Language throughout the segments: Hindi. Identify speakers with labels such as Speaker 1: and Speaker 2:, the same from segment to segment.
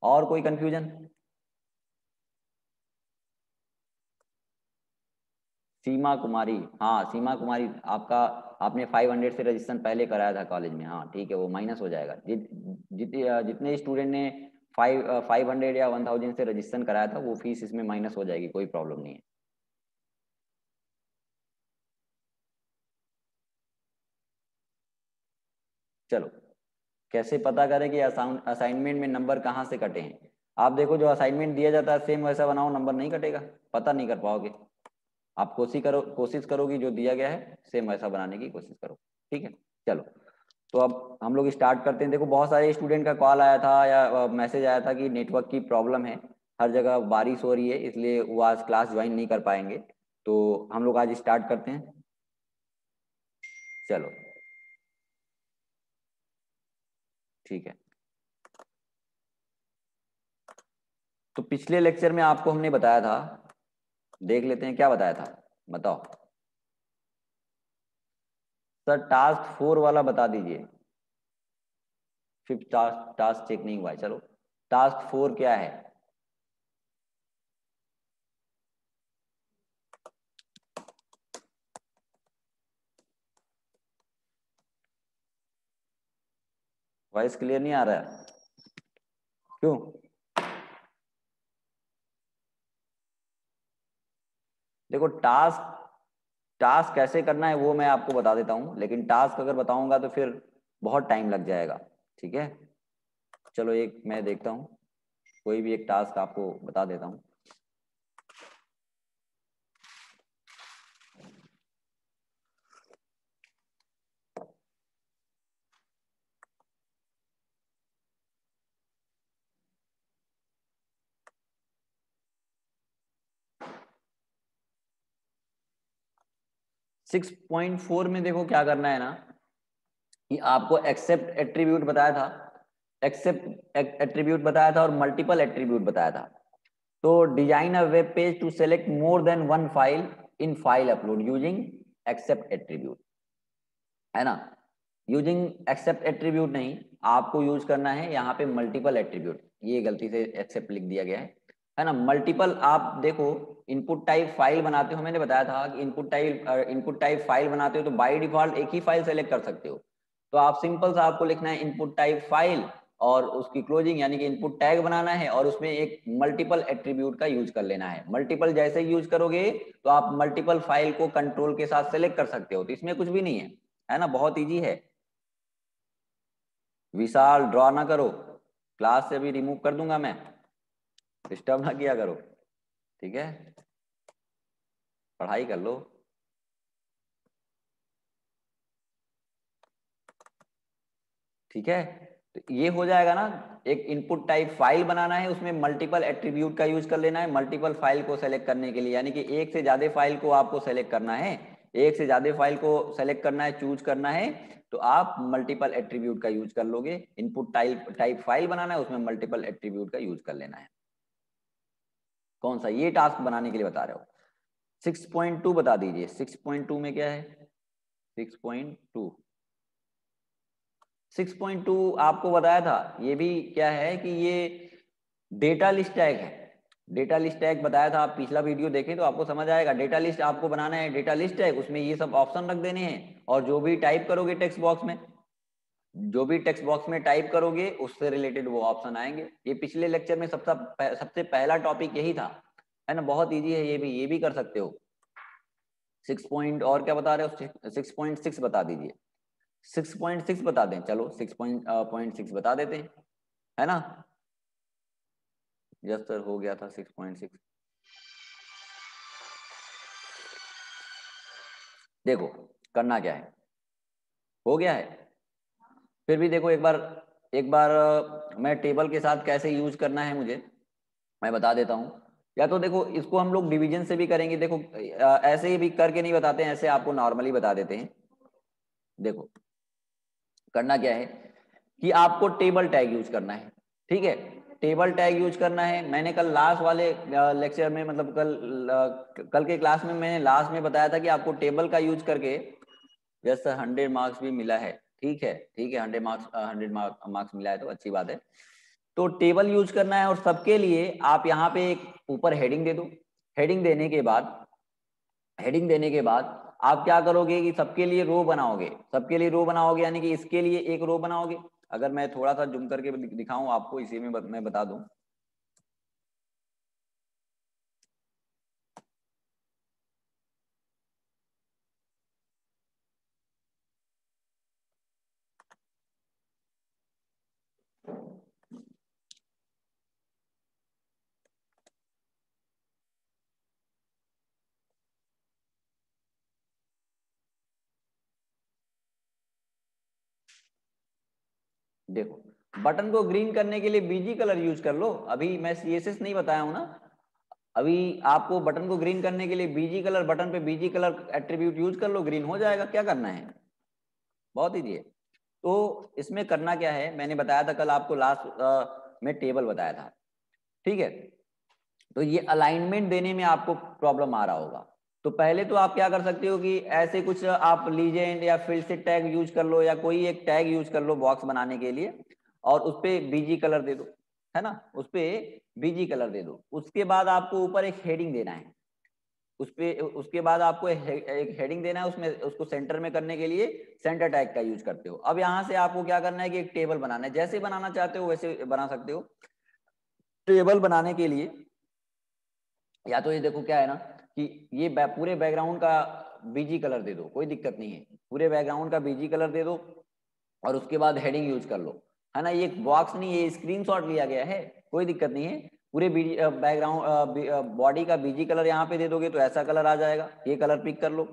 Speaker 1: और कोई कंफ्यूजन? सीमा कुमारी, हाँ सीमा कुमारी, आपका आपने 500 से रजिस्ट्रेशन पहले कराया था कॉलेज में, हाँ ठीक है, वो माइनस हो जाएगा। जितने स्टूडेंट ने 500 या 1000 से रजिस्ट्रेशन कराया था वो फीस इसमें माइनस हो जाएगी, कोई प्रॉब्लम नहीं है। चलो, कैसे पता करें कि असाइनमेंट में नंबर कहाँ से कटे हैं? आप देखो, जो असाइनमेंट दिया जाता है सेम वैसा बनाओ, नंबर नहीं कटेगा, पता नहीं कर पाओगे। आप कोशिश करोगी जो दिया गया है सेम वैसा बनाने की कोशिश करो, ठीक है। चलो, तो अब हम लोग स्टार्ट करते हैं। देखो, बहुत सारे स्टूडेंट का कॉल आया था या मैसेज आया था कि नेटवर्क की प्रॉब्लम है, हर जगह बारिश हो रही है, इसलिए वो आज क्लास ज्वाइन नहीं कर पाएंगे। तो हम लोग आज स्टार्ट करते हैं। चलो, ठीक है। तो पिछले लेक्चर में आपको हमने बताया था, देख लेते हैं क्या बताया था, बताओ सर। टास्क 4 वाला बता दीजिए। फिफ्थ टास्क टास्क चेक नहीं हुआ है, चलो टास्क 4 क्या है? वॉइस क्लियर नहीं आ रहा है, क्यों? देखो, टास्क टास्क कैसे करना है वो मैं आपको बता देता हूँ, लेकिन टास्क अगर बताऊंगा तो फिर बहुत टाइम लग जाएगा, ठीक है। चलो, एक मैं देखता हूँ, कोई भी एक टास्क आपको बता देता हूँ। 6.4 में देखो क्या करना है ना, कि आपको एक्सेप्ट एट्रीब्यूट बताया था, एक्सेप्ट एट्रीब्यूट बताया था और मल्टीपल एट्रीब्यूट बताया था। तो design a web page to select more than one file in file upload using accept attribute, है ना। यूजिंग एक्सेप्ट एट्रीब्यूट नहीं, आपको यूज करना है यहाँ पे मल्टीपल एट्रीब्यूट। ये गलती से एक्सेप्ट लिख दिया गया है ना। मल्टीपल, आप देखो, इनपुट टाइप फाइल बनाते हो, मैंने बताया था कि इनपुट टाइप फाइल बनाते हो तो बाय डिफॉल्ट एक ही फाइल सेलेक्ट कर सकते हो। तो आप सिंपल सा आपको लिखना है इनपुट टाइप फाइल, और उसकी क्लोजिंग यानी कि इनपुट टैग बनाना है, और उसमें एक मल्टीपल एट्रीब्यूट का यूज कर लेना है। मल्टीपल जैसे ही यूज करोगे तो आप मल्टीपल फाइल को कंट्रोल के साथ सेलेक्ट कर सकते हो, तो इसमें कुछ भी नहीं है ना, बहुत इजी है। विशाल, ड्रॉ ना करो, क्लास से भी रिमूव कर दूंगा मैं, डिस्टर्ब ना किया करो, ठीक है। पढ़ाई कर लो। ठीक है, तो ये हो जाएगा ना। एक इनपुट टाइप फाइल बनाना है, उसमें मल्टीपल एट्रीब्यूट का यूज कर लेना है मल्टीपल फाइल को सेलेक्ट करने के लिए, यानी कि एक से ज्यादा फाइल को आपको सेलेक्ट करना है, एक से ज्यादा फाइल को सेलेक्ट करना है, चूज करना है, तो आप मल्टीपल एट्रीब्यूट का यूज कर लोगे। इनपुट टाइप टाइप फाइल बनाना है, उसमें मल्टीपल एट्रीब्यूट का यूज कर लेना है। कौन सा? ये टास्क बनाने के लिए बता रहे हो। 6.2 बता दीजिए, 6.2 में क्या है? 6.2, 6.2 आपको बताया था, ये भी क्या है कि ये डेटा लिस्ट टैग है। डेटा लिस्ट टैग बताया था, आप पिछला वीडियो देखें तो आपको समझ आएगा। डेटा लिस्ट आपको बनाना है, डेटा लिस्ट टैग, उसमें ये सब ऑप्शन रख देने हैं, और जो भी टाइप करोगे टेक्स्ट बॉक्स में, जो भी टेक्स्ट बॉक्स में टाइप करोगे उससे रिलेटेड वो ऑप्शन आएंगे। ये पिछले लेक्चर में सबसे पहला टॉपिक यही था, है ना। बहुत इजी है, ये भी कर सकते हो। 6 पॉइंट और क्या बता रहे हो? 6.6 बता दीजिए। 6.6 बता दें, चलो 6.6 बता देते हैं, है ना। यस सर, हो गया था 6.6। देखो, करना क्या है, हो गया है। फिर भी देखो, एक बार मैं टेबल के साथ कैसे यूज करना है मुझे मैं बता देता हूँ। या तो देखो, इसको हम लोग डिवीजन से भी करेंगे। देखो, ऐसे ही भी करके नहीं बताते हैं, ऐसे आपको नॉर्मली बता देते हैं। देखो, करना क्या है कि आपको टेबल टैग यूज करना है, ठीक है। टेबल टैग यूज करना है। मैंने कल लास्ट वाले लेक्चर में, मतलब कल के क्लास में मैंने लास्ट में बताया था कि आपको टेबल का यूज करके, जैसे 100 मार्क्स भी मिला है, ठीक है, ठीक है, 100 मार्क्स मिला है तो अच्छी बात है। तो टेबल यूज करना है और सबके लिए आप यहाँ पे एक ऊपर हेडिंग दे दो। हेडिंग देने के बाद आप क्या करोगे कि सबके लिए रो बनाओगे। सबके लिए रो बनाओगे यानी कि इसके लिए एक रो बनाओगे। अगर मैं थोड़ा सा जूम करके दिखाऊं आपको, इसी में मैं बता दूं। देखो, बटन को ग्रीन करने के लिए बीजी कलर यूज कर लो। अभी मैं सीएसएस नहीं बताया हूं ना। अभी आपको बटन को ग्रीन करने के लिए बीजी कलर, बटन पे बीजी कलर एट्रीब्यूट यूज कर लो, ग्रीन हो जाएगा। क्या करना है, बहुत ईजी है। तो इसमें करना क्या है, मैंने बताया था कल आपको लास्ट में टेबल बताया था, ठीक है। तो ये अलाइनमेंट देने में आपको प्रॉब्लम आ रहा होगा। तो पहले तो आप क्या कर सकते हो कि ऐसे कुछ आप लीजेंड या फिर से टैग यूज कर लो, या कोई एक टैग यूज कर लो बॉक्स बनाने के लिए, और उस पर बीजी कलर दे दो, है ना। उस पर बीजी कलर दे दो। उसके बाद आपको ऊपर एक हेडिंग देना है। उसके बाद आपको एक हेडिंग देना है। उसमें उसको सेंटर में करने के लिए सेंटर टैग का यूज करते हो। अब यहाँ से आपको क्या करना है कि एक टेबल बनाना है। जैसे बनाना चाहते हो वैसे बना सकते हो। टेबल बनाने के लिए या तो ये देखो क्या है ना कि ये पूरे बैकग्राउंड का बीजी कलर दे दो, कोई दिक्कत नहीं है। पूरे बैकग्राउंड का बीजी कलर दे दो और उसके बाद हेडिंग यूज कर लो, है ना। ये बॉक्स नहीं, ये स्क्रीनशॉट लिया गया है, कोई दिक्कत नहीं है। पूरे बैकग्राउंड बॉडी का बीजी कलर यहाँ पे दे दोगे तो ऐसा कलर आ जाएगा। ये कलर पिक कर लो।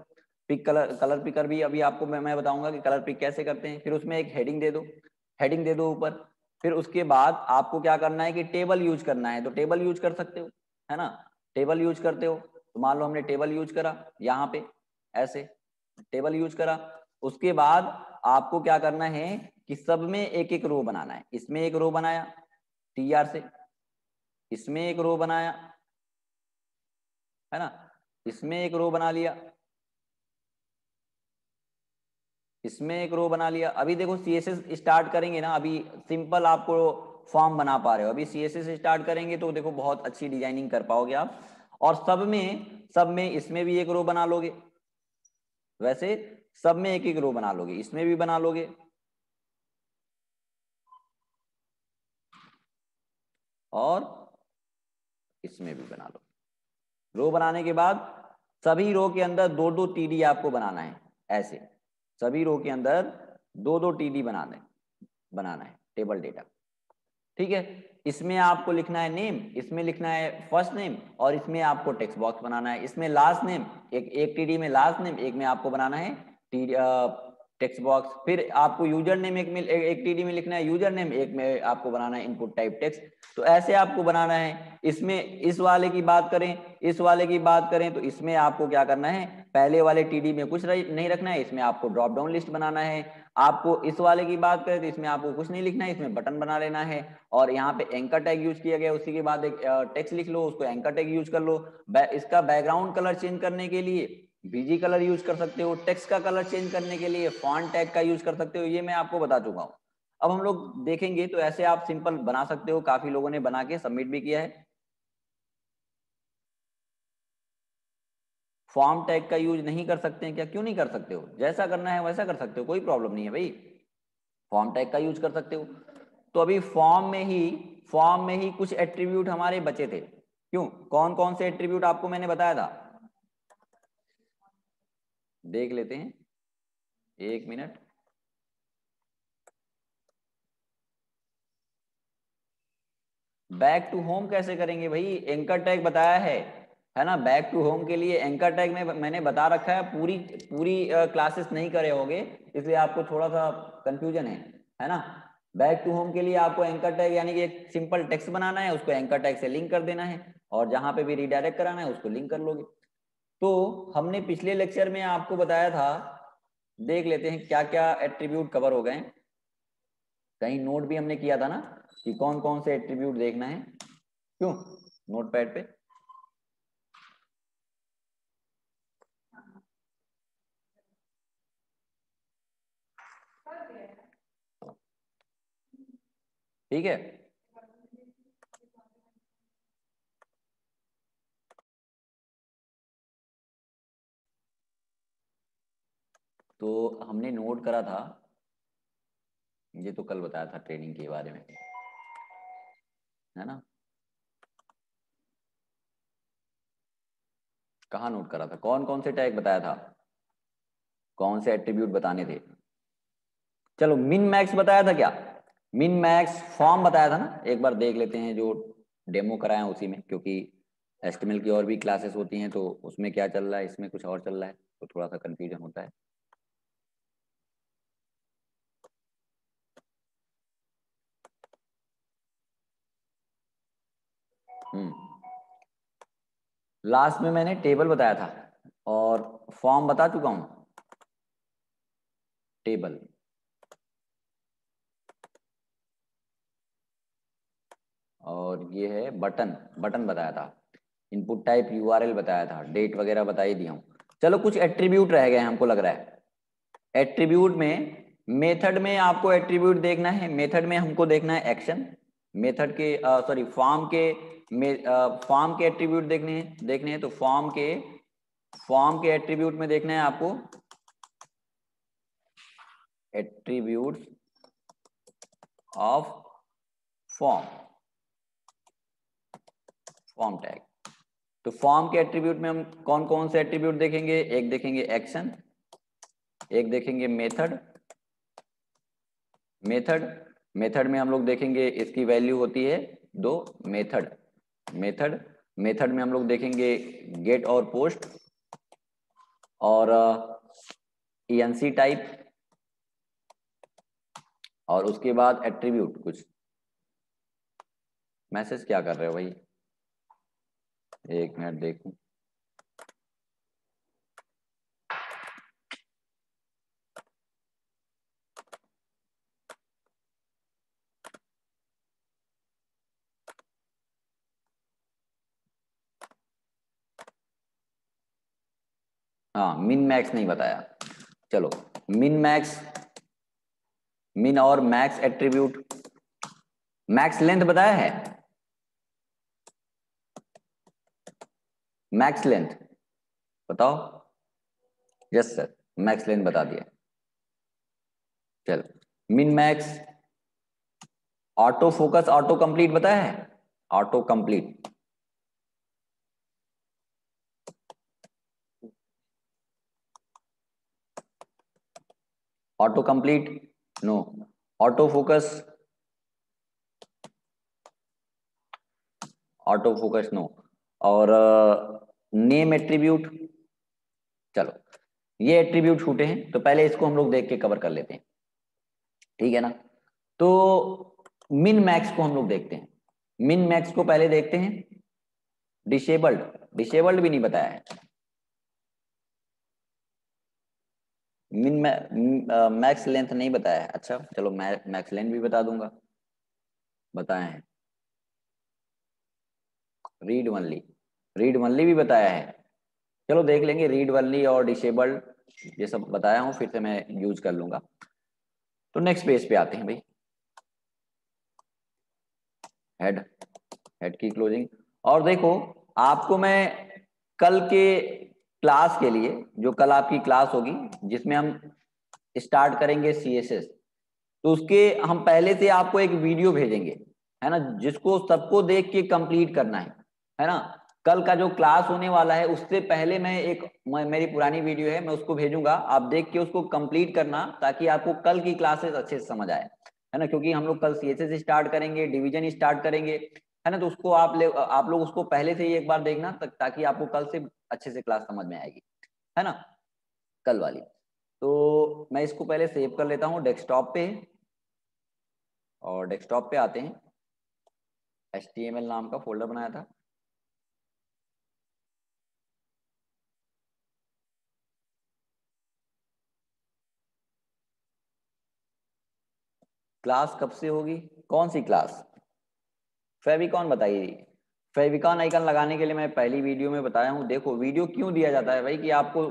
Speaker 1: कलर पिकर भी अभी आपको मैं बताऊंगा कि कलर पिक कैसे करते हैं। फिर उसमें एक हेडिंग दे दो, हेडिंग दे दो ऊपर। फिर उसके बाद आपको क्या करना है कि टेबल यूज करना है, तो टेबल यूज कर सकते हो, है ना। टेबल यूज करते हो तो मान लो हमने टेबल यूज करा यहाँ पे, ऐसे टेबल यूज करा। उसके बाद आपको क्या करना है कि सब में एक एक रो बनाना है। इसमें एक रो बनाया टीआर से, इसमें एक रो बनाया, है ना, इसमें एक रो बना लिया, इसमें एक रो बना लिया। अभी देखो सीएसएस स्टार्ट करेंगे ना, अभी सिंपल आपको फॉर्म बना पा रहे हो। अभी सीएसएस स्टार्ट करेंगे तो देखो बहुत अच्छी डिजाइनिंग कर पाओगे आप। और सब में इसमें भी एक रो बना लोगे, वैसे सब में एक एक रो बना लोगे, इसमें भी बना लोगे, और इसमें भी बना लो। रो बनाने के बाद सभी रो के अंदर दो दो टीडी आपको बनाना है। ऐसे सभी रो के अंदर दो दो टीडी बनाना है टेबल डेटा, ठीक है। इसमें आपको लिखना है नेम, इसमें लिखना है फर्स्ट नेम, और इसमें आपको टेक्स्ट बॉक्स बनाना है। इसमें लास्ट नेम, एक टीडी में लास्ट नेम, एक में आपको बनाना है टेक्स्ट बॉक्स। फिर आपको यूजर नेम एक टीडी में लिखना है यूजर नेम, एक में आपको बनाना है इनपुट टाइप टेक्स्ट। तो ऐसे आपको बनाना है। इसमें इस वाले की बात करें, इस वाले की बात करें तो इसमें आपको क्या करना है, पहले वाले टीडी में कुछ नहीं रखना है, इसमें आपको ड्रॉप डाउन लिस्ट बनाना है। आपको इस वाले की बात करें तो इसमें आपको कुछ नहीं लिखना है, इसमें बटन बना लेना है। और यहाँ पे एंकर टैग यूज किया गया, उसी के बाद एक टेक्स्ट लिख लो, उसको एंकर टैग यूज कर लो। इसका बैकग्राउंड कलर चेंज करने के लिए बीजी कलर यूज कर सकते हो। टेक्स्ट का कलर चेंज करने के लिए फॉन्ट टैग का यूज कर सकते हो। ये मैं आपको बता चुका हूँ। अब हम लोग देखेंगे तो ऐसे आप सिंपल बना सकते हो। काफी लोगों ने बना के सबमिट भी किया है। फॉर्म टैग का यूज नहीं कर सकते हैं क्या? क्यों नहीं कर सकते हो, जैसा करना है वैसा कर सकते हो, कोई प्रॉब्लम नहीं है भाई। फॉर्म टैग का यूज कर सकते हो। तो अभी फॉर्म में ही कुछ एट्रीब्यूट हमारे बचे थे। क्यों, कौन कौन से एट्रीब्यूट आपको मैंने बताया था, देख लेते हैं, एक मिनट। बैक टू होम कैसे करेंगे भाई, एंकर टैग बताया है ना। बैक टू होम के लिए एंकर टैग में मैंने बता रखा है। पूरी पूरी क्लासेस नहीं करे होगे, इसलिए आपको थोड़ा सा कंफ्यूजन है ना। बैक टू होम के लिए आपको एंकर टैग यानी कि एक सिंपल टेक्स्ट बनाना है, उसको एंकर टैग से लिंक कर देना है, और जहां पे भी रिडायरेक्ट कराना है उसको लिंक कर लोगे। तो हमने पिछले लेक्चर में आपको बताया था, देख लेते हैं क्या क्या एट्रीब्यूट कवर हो गए। कहीं नोट भी हमने किया था ना कि कौन कौन से एट्रीब्यूट देखना है। क्यों, नोटपैड पे ठीक है। तो हमने नोट करा था, ये तो कल बताया था ट्रेनिंग के बारे में, है ना? कहाँ नोट करा था? कौन कौन से टैग बताया था, कौन से एट्रीब्यूट बताने थे? चलो मिन मैक्स बताया था क्या? मिन मैक्स फॉर्म बताया था ना, एक बार देख लेते हैं जो डेमो कराया उसी में, क्योंकि एचटीएमएल की और भी क्लासेस होती हैं तो उसमें क्या चल रहा है, इसमें कुछ और चल रहा है, तो थोड़ा सा कंफ्यूजन होता है। लास्ट में मैंने टेबल बताया था और फॉर्म बता चुका हूं, टेबल। और ये है बटन, बटन बताया था। इनपुट टाइप यूआरएल बताया था, डेट वगैरह बता ही दिया हूं। चलो कुछ एट्रीब्यूट रह गए हमको लग रहा है। एट्रीब्यूट में, मेथड में आपको एट्रीब्यूट देखना है, मेथड में हमको देखना है एक्शन, मेथड के सॉरी फॉर्म के एट्रीब्यूट देखने हैं तो फॉर्म के एट्रीब्यूट में देखना है आपको attribute of form, form tag. तो फॉर्म के एट्रीब्यूट में हम कौन कौन से एट्रीब्यूट देखेंगे? एक देखेंगे एक्शन, एक देखेंगे मेथड। मेथड में हम लोग देखेंगे इसकी वैल्यू होती है 2, मेथड। मेथड में हम लोग देखेंगे गेट और पोस्ट और ईएनसी टाइप, और उसके बाद एट्रीब्यूट। कुछ मैसेज क्या कर रहे हो भाई, एक मिनट देखूं। हाँ मिन मैक्स नहीं बताया। चलो मिन मैक्स, मिन और मैक्स एट्रीब्यूट। मैक्स लेंथ बताया है, मैक्स लेंथ बताओ। यस सर, मैक्स लेंथ बता दिया। चलो min max, auto focus auto complete बताया है, auto complete. Auto complete no, auto focus, auto focus no. और नेम एट्रीब्यूट। चलो ये एट्रीब्यूट छूटे हैं तो पहले इसको हम लोग देख के कवर कर लेते हैं, ठीक है ना? तो मिन मैक्स को हम लोग देखते हैं, मिन मैक्स को पहले देखते हैं। डिसेबल्ड, डिसेबल्ड भी नहीं बताया है। मिन मैक्स लेंथ नहीं बताया है। अच्छा चलो मैक्स लेंथ भी बता दूंगा, बताए हैं। रीड ओनली, रीड ओनली भी बताया है। चलो देख लेंगे, रीड ओनली और डिसेबल्ड ये सब बताया हूँ, फिर से मैं यूज कर लूंगा। तो नेक्स्ट पेज पे आते हैं भाई, हेड, हेड की क्लोजिंग। और देखो आपको मैं कल के क्लास के लिए, जो कल आपकी क्लास होगी जिसमें हम स्टार्ट करेंगे सीएसएस, तो उसके हम पहले से आपको एक वीडियो भेजेंगे, है ना, जिसको सबको देख के कंप्लीट करना है ना? कल का जो क्लास होने वाला है उससे पहले मैं मेरी पुरानी वीडियो है, मैं उसको भेजूंगा, आप देख के उसको कंप्लीट करना ताकि आपको कल की क्लासेस अच्छे से समझ आए, है ना? क्योंकि हम लोग कल सीएसएस स्टार्ट करेंगे, डिवीजन स्टार्ट करेंगे, है ना? तो उसको आप लोग उसको पहले से ही एक बार देखना ताकि आपको कल से अच्छे से क्लास समझ में आएगी, है ना, कल वाली। तो मैं इसको पहले सेव कर लेता हूँ डेस्कटॉप पे, और डेस्कटॉप पे आते हैं, HTML नाम का फोल्डर बनाया था। क्लास कब से होगी, कौन सी क्लास? फेविकॉन बताइए। फेविकॉन आइकन लगाने के लिए मैं पहली वीडियो में बताया हूँ। देखो वीडियो क्यों दिया जाता है भाई, कि आपको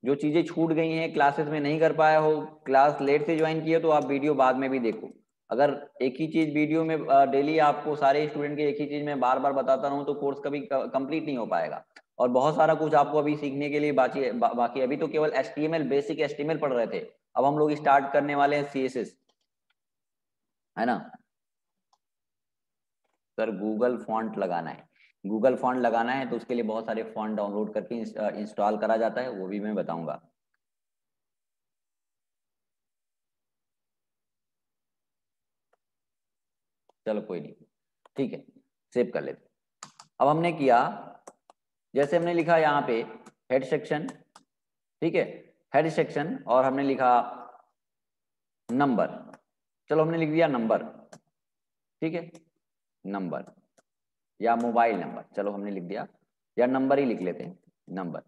Speaker 1: जो चीजें छूट गई हैं, क्लासेस में नहीं कर पाया हो, क्लास लेट से ज्वाइन किए, तो आप वीडियो बाद में भी देखो। अगर एक ही चीज वीडियो में डेली आपको सारे स्टूडेंट के एक ही चीज में बार बार बताता रहूं तो कोर्स कभी कंप्लीट नहीं हो पाएगा। और बहुत सारा कुछ आपको अभी सीखने के लिए बाकी अभी तो केवल HTML बेसिक HTML पढ़ रहे थे, अब हम लोग स्टार्ट करने वाले हैं CSS, है ना सर। गूगल फॉन्ट लगाना है, गूगल फॉन्ट लगाना है तो उसके लिए बहुत सारे फॉन्ट डाउनलोड करके इंस्टॉल करा जाता है, वो भी मैं बताऊंगा। चलो कोई नहीं, ठीक है, सेव कर लेते। अब हमने किया, जैसे हमने लिखा यहाँ पे हेड सेक्शन, ठीक है, हेड सेक्शन, और हमने लिखा नंबर, चलो हमने लिख दिया नंबर, ठीक है, नंबर या मोबाइल नंबर, चलो हमने लिख दिया, या नंबर ही लिख लेते हैं, नंबर।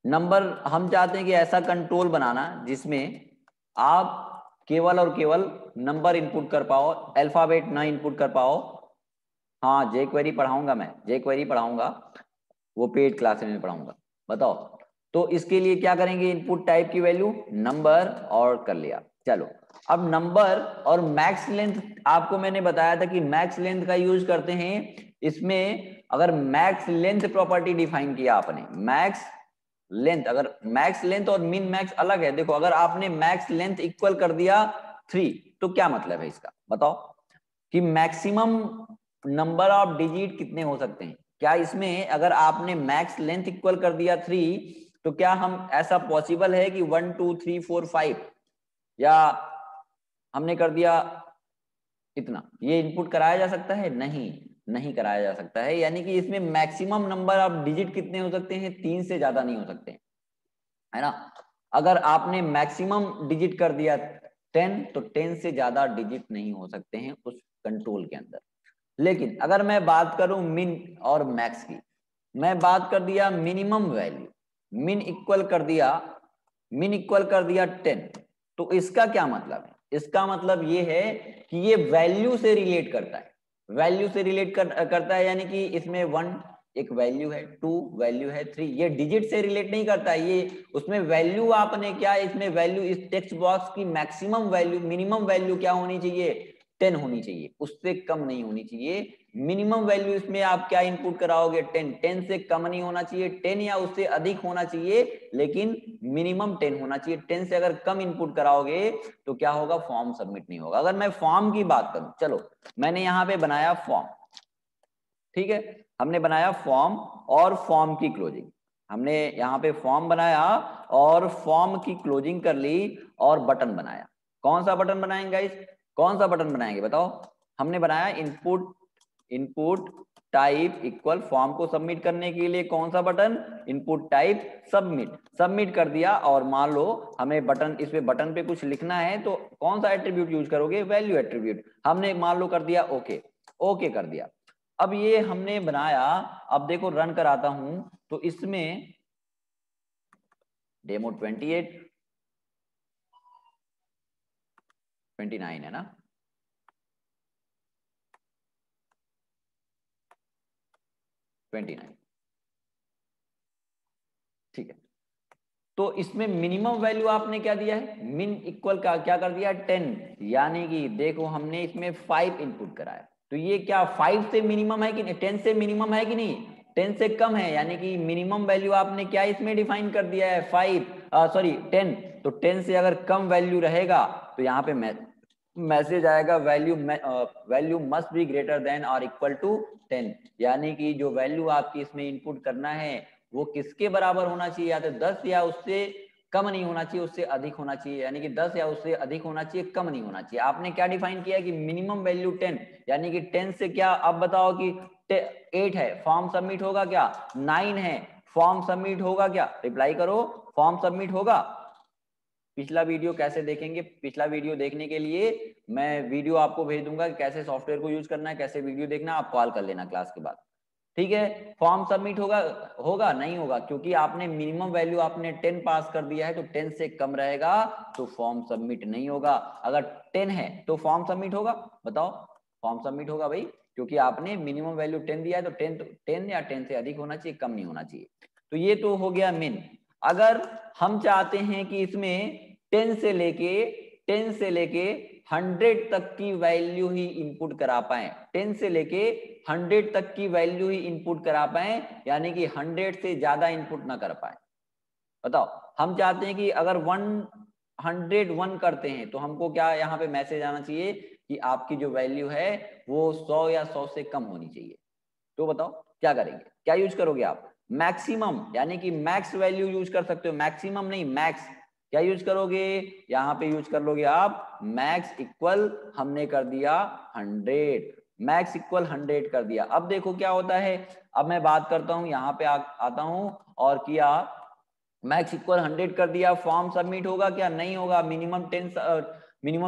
Speaker 1: नंबर हम चाहते हैं कि ऐसा कंट्रोल बनाना जिसमें आप केवल और केवल नंबर इनपुट कर पाओ, अल्फाबेट ना इनपुट कर पाओ। हाँ जे क्वेरी पढ़ाऊंगा, मैं जे क्वेरी पढ़ाऊंगा, वो पेड क्लास में पढ़ाऊंगा, बताओ। तो इसके लिए क्या करेंगे, इनपुट टाइप की वैल्यू नंबर और कर लिया। चलो अब नंबर और मैक्स लेंथ, आपको मैंने बताया था कि मैक्स लेंथ का यूज करते हैं इसमें। अगर मैक्स लेंथ प्रॉपर्टी डिफाइन किया आपने, मैक्स लेंथ, अगर मैक्स लेंथ और मिन मैक्स अलग है, देखो अगर आपने मैक्स लेंथ इक्वल कर दिया 3 तो क्या मतलब है इसका, बताओ कि मैक्सिमम नंबर ऑफ डिजिट कितने हो सकते हैं। क्या इसमें अगर आपने मैक्स लेंथ इक्वल कर दिया 3 तो क्या हम ऐसा पॉसिबल है कि 1 2 3 4 5, या हमने कर दिया इतना, ये इनपुट कराया जा सकता है? नहीं, नहीं कराया जा सकता है। यानी कि इसमें मैक्सिमम नंबर ऑफ डिजिट कितने हो सकते हैं, 3 से ज्यादा नहीं हो सकते, है ना। अगर आपने मैक्सिमम डिजिट कर दिया 10 तो 10 से ज्यादा डिजिट नहीं हो सकते हैं उस कंट्रोल के अंदर। लेकिन अगर मैं बात करूं मिन और मैक्स की, मैं बात कर दिया मिनिमम वैल्यू, मिन इक्वल कर दिया, मिन इक्वल कर दिया 10, तो इसका क्या मतलब है, इसका मतलब ये है कि ये वैल्यू से रिलेट करता है, वैल्यू से रिलेट करता है। यानी कि इसमें 1 एक वैल्यू है, 2 वैल्यू है, 3 ये डिजिट से रिलेट नहीं करता है, ये उसमें वैल्यू आपने क्या, इसमें वैल्यू, इस टेक्स्ट बॉक्स की मैक्सिमम वैल्यू, मिनिमम वैल्यू क्या होनी चाहिए, 10 होनी चाहिए, उससे कम नहीं होनी चाहिए। मिनिमम वैल्यू इसमें आप क्या इनपुट कराओगे, 10, 10 से कम नहीं होना चाहिए, 10 या उससे अधिक होना चाहिए, लेकिन मिनिमम 10 होना चाहिए। 10 से अगर कम इनपुट कराओगे तो क्या होगा, फॉर्म सबमिट नहीं होगा। अगर मैं फॉर्म की बात करूं, चलो मैंने यहां पे बनाया फॉर्म, ठीक है, हमने बनाया फॉर्म और फॉर्म की क्लोजिंग, हमने यहाँ पे फॉर्म बनाया और फॉर्म की क्लोजिंग कर ली और बटन बनाया। कौन सा बटन बनाएंगे गाइस, कौन सा बटन बनाएंगे बताओ। हमने बनाया input, input type equal form को सबमिट करने के लिए कौन सा button, input type submit, submit कर दिया। और मान लो हमें बटन, इस पे बटन पे कुछ लिखना है तो कौन सा एट्रीब्यूट यूज करोगे, वैल्यू एट्रीब्यूट, हमने मान लो कर दिया ओके, ओके कर दिया। अब ये हमने बनाया, अब देखो रन कराता हूं तो इसमें डेमो 28 29 है ना, 29, ठीक है। तो इसमें मिनिमम वैल्यू आपने क्या दिया है, मिन इक्वल का क्या कर दिया 10, यानी कि देखो हमने इसमें 5 इनपुट कराया, तो ये क्या 5 से मिनिमम है कि नहीं, 10 से मिनिमम है कि नहीं, 10 से कम है, यानी कि मिनिमम वैल्यू आपने क्या इसमें डिफाइन कर दिया है 5, सॉरी 10। तो 10 से अगर कम वैल्यू रहेगा तो यहाँ पे मैसेज आएगा value, value must be greater then और इक्वल टू 10, यानी कि जो वैल्यू आपकी इसमें इनपुट करना है वो किसके बराबर होना चाहिए, या तो 10 या उससे कम नहीं होना चाहिए, उससे अधिक होना चाहिए, यानी कि 10 या उससे अधिक होना चाहिए, कम नहीं होना चाहिए। आपने क्या डिफाइन किया कि मिनिमम वैल्यू 10, यानी कि 10 से क्या, अब बताओ कि 8 है, फॉर्म सबमिट होगा क्या, 9 है, फॉर्म सबमिट होगा क्या, रिप्लाई करो, फॉर्म सबमिट होगा। पिछला वीडियो कैसे देखेंगे, पिछला वीडियो देखने के लिए मैं वीडियो आपको भेज दूंगा कि कैसे सॉफ्टवेयर को यूज करना है, कैसे वीडियो देखना, आप कॉल कर लेना क्लास के बाद, ठीक है। फॉर्म सबमिट होगा, होगा नहीं होगा, क्योंकि आपने मिनिमम वैल्यू आपने 10 पास कर दिया है, तो 10 से कम रहेगा तो फॉर्म सबमिट नहीं होगा। अगर 10 है तो फॉर्म सबमिट होगा, बताओ, फॉर्म सबमिट होगा भाई, क्योंकि आपने मिनिमम वैल्यू 10 दिया है, तो 10 या 10 से अधिक होना चाहिए, कम नहीं होना चाहिए। तो ये तो हो गया मिन। अगर हम चाहते हैं कि इसमें 10 से लेके 10 से लेके 100 तक की वैल्यू ही इनपुट करा पाए, 10 से लेके 100 तक की वैल्यू ही इनपुट करा पाए, यानी कि 100 से ज्यादा इनपुट ना कर पाए। बताओ, हम चाहते हैं कि अगर 101 करते हैं तो हमको क्या यहाँ पे मैसेज आना चाहिए कि आपकी जो वैल्यू है वो 100 या 100 से कम होनी चाहिए। तो बताओ क्या करेंगे, क्या यूज करोगे आप? मैक्सिमम, यानी कि मैक्स वैल्यू यूज कर सकते हो, मैक्सिमम नहीं मैक्स। क्या यूज करोगे? यहाँ पे यूज कर लोगे आप मैक्स इक्वल, हमने कर दिया 100, मैक्स इक्वल 100 कर दिया। अब देखो क्या होता है, अब मैं बात करता हूँ, यहाँ पे आता हूँ और किया मैक्स इक्वल 100 कर दिया, फॉर्म सबमिट होगा क्या? नहीं होगा। मिनिमम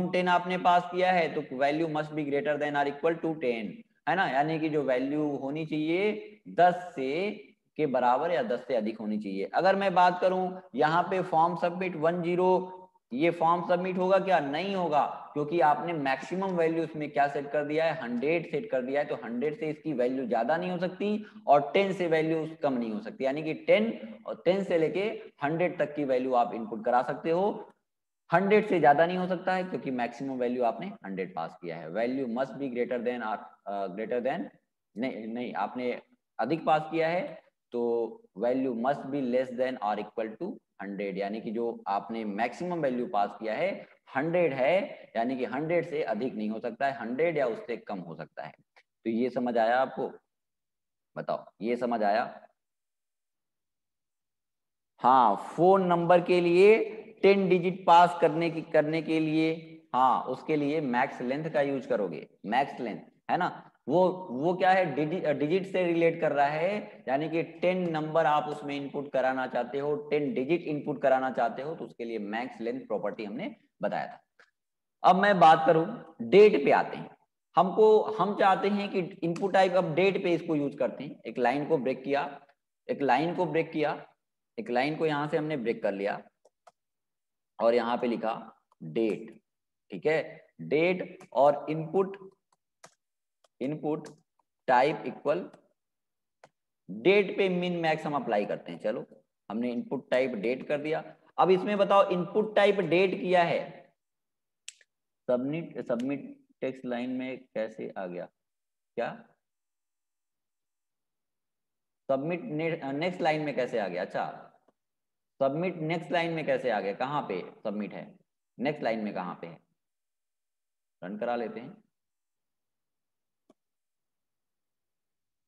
Speaker 1: 10 आपने पास किया है तो value must be greater than or equal to 10, है ना, यानी कि जो वैल्यू होनी चाहिए 10 से के बराबर या 10 से अधिक होनी चाहिए। अगर मैं बात करूं यहाँ पे फॉर्म सबमिट 10, ये फॉर्म सबमिट होगा क्या? नहीं होगा, क्योंकि आपने मैक्सिमम वैल्यू इसमें क्या सेट कर दिया है? 100 सेट कर दिया है। तो 100 से इसकी वैल्यू ज्यादा नहीं हो सकती और 10 से वैल्यू कम नहीं हो सकती, यानी कि 10 से लेके 100 तक की वैल्यू आप इनपुट करा सकते हो। 100 से ज्यादा नहीं हो सकता है क्योंकि मैक्सिमम वैल्यू आपने 100 पास किया है। Value must be greater then greater than, नहीं आपने अधिक पास किया है तो value must be less than और इक्वल टू 100, यानी कि जो आपने मैक्सिमम वैल्यू पास किया है 100 है, यानी कि 100 से अधिक नहीं हो सकता है, 100 या उससे कम हो सकता है। तो ये समझ आया आपको? बताओ, ये समझ आया? हाँ, फोन नंबर के लिए 10 डिजिट पास करने के लिए, हाँ उसके लिए मैक्स लेंथ का यूज करोगे, मैक्स लेंथ, है ना। वो क्या है, डिजिट से रिलेट कर रहा है, यानी कि 10 नंबर आप उसमें इनपुट कराना चाहते हो, 10 डिजिट इनपुट कराना चाहते हो, तो उसके लिए मैक्स लेंथ प्रॉपर्टी हमने बताया था। अब मैं बात करूं, डेट पे आते हैं। हम चाहते हैं कि इनपुट टाइप, अब डेट पे इसको यूज करते हैं। एक लाइन को ब्रेक किया, एक लाइन को ब्रेक किया, एक लाइन को यहां से हमने ब्रेक कर लिया और यहां पे लिखा डेट, ठीक है, डेट और इनपुट टाइप इक्वल डेट पे मिन मैक्स हम अप्लाई करते हैं। चलो, हमने इनपुट टाइप डेट कर दिया। अब इसमें बताओ, इनपुट टाइप डेट किया है, सबमिट टेक्स्ट लाइन में कैसे आ गया? क्या सबमिट नेक्स्ट लाइन में कैसे आ गया? अच्छा, सबमिट नेक्स्ट लाइन में कैसे आ गया? कहां पे सबमिट है? नेक्स्ट लाइन में कहां पे है? रन करा लेते हैं।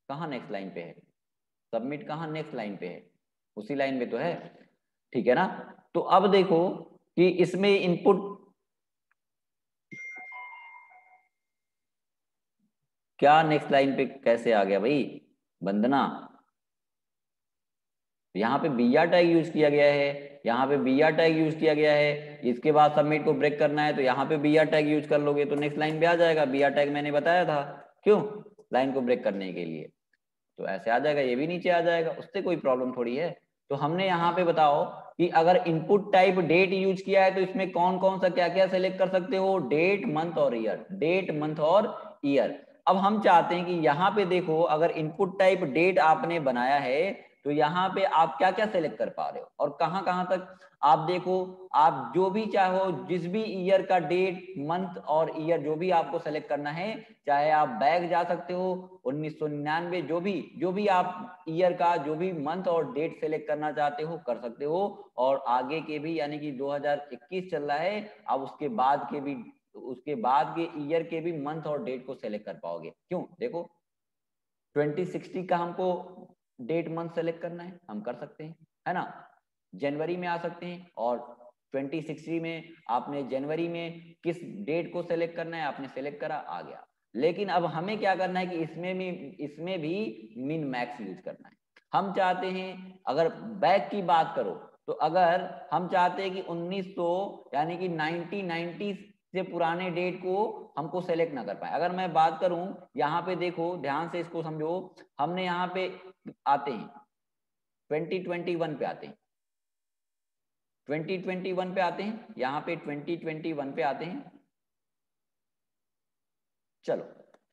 Speaker 1: कहां नेक्स्ट लाइन पे है? सबमिट कहां नेक्स्ट लाइन पे है? उसी लाइन में तो है, ठीक है ना। तो अब देखो कि इसमें इनपुट क्या नेक्स्ट लाइन पे कैसे आ गया भाई वंदना? यहाँ पे बी आर टैग यूज किया गया है, यहाँ पे बी आर टैग यूज किया गया है, इसके बाद सबमिट को ब्रेक करना है तो यहाँ पे बी आर टैग यूज कर लोगे तो नेक्स्ट लाइन पे आ जाएगा। बी आर टैग मैंने बताया था, क्यों? लाइन को ब्रेक करने के लिए, तो ऐसे आ जाएगा, ये भी नीचे आ जाएगा, उससे कोई प्रॉब्लम थोड़ी है। तो हमने यहाँ पे बताओ कि अगर इनपुट टाइप डेट यूज किया है तो इसमें कौन कौन सा क्या क्या सेलेक्ट कर सकते हो? डेट, मंथ और ईयर, डेट, मंथ और ईयर। अब हम चाहते हैं कि यहाँ पे देखो, अगर इनपुट टाइप डेट आपने बनाया है तो यहाँ पे आप क्या क्या सेलेक्ट कर पा रहे हो और कहाँ कहाँ तक। आप देखो, आप जो भी चाहो, जिस भी ईयर का डेट, मंथ और ईयर जो भी आपको सेलेक्ट करना है, चाहे आप बैक जा सकते हो 1999, जो भी आप ईयर का जो भी मंथ और डेट सेलेक्ट करना चाहते हो कर सकते हो। और आगे के भी, यानी कि 2021 चल रहा है, अब उसके बाद के ईयर के भी मंथ और डेट को सेलेक्ट कर पाओगे। क्यों? देखो, 2060 का हमको डेट मंथ सेलेक्ट करना है, हम कर सकते हैं, है ना। जनवरी में आ सकते हैं और 2060 में आपने जनवरी में किस डेट को सेलेक्ट करना है, आपने सेलेक्ट करा, आ गया। लेकिन अब हमें क्या करना है कि इसमें भी मिन मैक्स यूज करना है। हम चाहते हैं, अगर बैक की बात करो तो अगर हम चाहते हैं कि 1900 यानी कि 1990 से पुराने डेट को हमको सेलेक्ट ना कर पाए। अगर मैं बात करूं, यहाँ पे देखो ध्यान से इसको समझो, हमने यहाँ पे आते हैं 2021 पे आते हैं, 2021 पे आते हैं, यहाँ पे 2021 पे आते हैं। चलो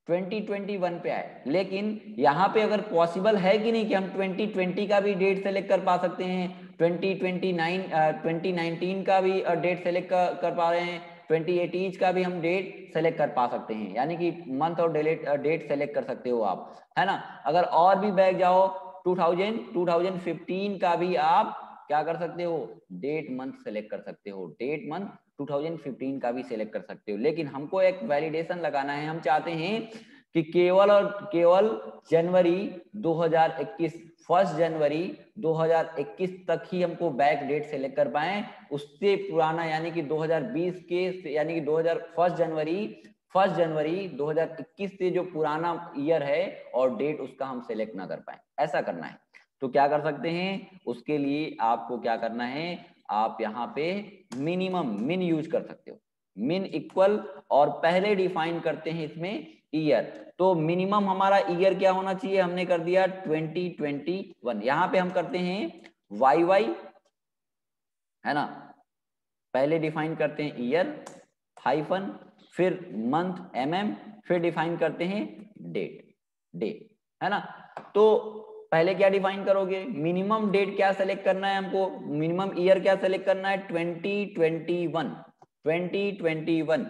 Speaker 1: 2021 पे आए, लेकिन यहाँ पे अगर पॉसिबल है कि नहीं कि हम 2020 का भी डेट सेलेक्ट कर पा सकते हैं, 2019 का भी डेट सेलेक्ट कर पा रहे हैं, 2080 का भी हम डेट सेलेक्ट कर पा सकते हैं, यानी कि मंथ और डेट सेलेक्ट कर सकते हो आप, है ना। अगर और भी बैक जाओ 2015 का भी आप क्या कर सकते हो, डेट मंथ सेलेक्ट कर सकते हो, डेट मंथ 2015 का भी सेलेक्ट कर सकते हो। लेकिन हमको एक वैलिडेशन लगाना है, हम चाहते हैं कि केवल और केवल जनवरी 2021, 1 जनवरी 2021 तक ही हमको बैक डेट सेलेक्ट कर पाए, उससे पुराना यानी कि 2020 के, यानी कि 1 जनवरी 2021 से जो पुराना ईयर है और डेट उसका हम सेलेक्ट ना कर पाए, ऐसा करना है। तो क्या कर सकते हैं, उसके लिए आपको क्या करना है, आप यहाँ पे मिन यूज कर सकते हो, मिन इक्वल, और पहले डिफाइन करते हैं इसमें ईयर। तो मिनिमम हमारा ईयर क्या होना चाहिए, हमने कर दिया 2021। यहाँ पे हम करते हैं YY, है ना, पहले डिफाइन करते हैं ईयर हाइफन, फिर मंथ MM, फिर डिफाइन करते हैं डेट, है ना। तो पहले क्या डिफाइन करोगे, मिनिमम डेट क्या सेलेक्ट करना है हमको, मिनिमम ईयर क्या सेलेक्ट करना है, 2021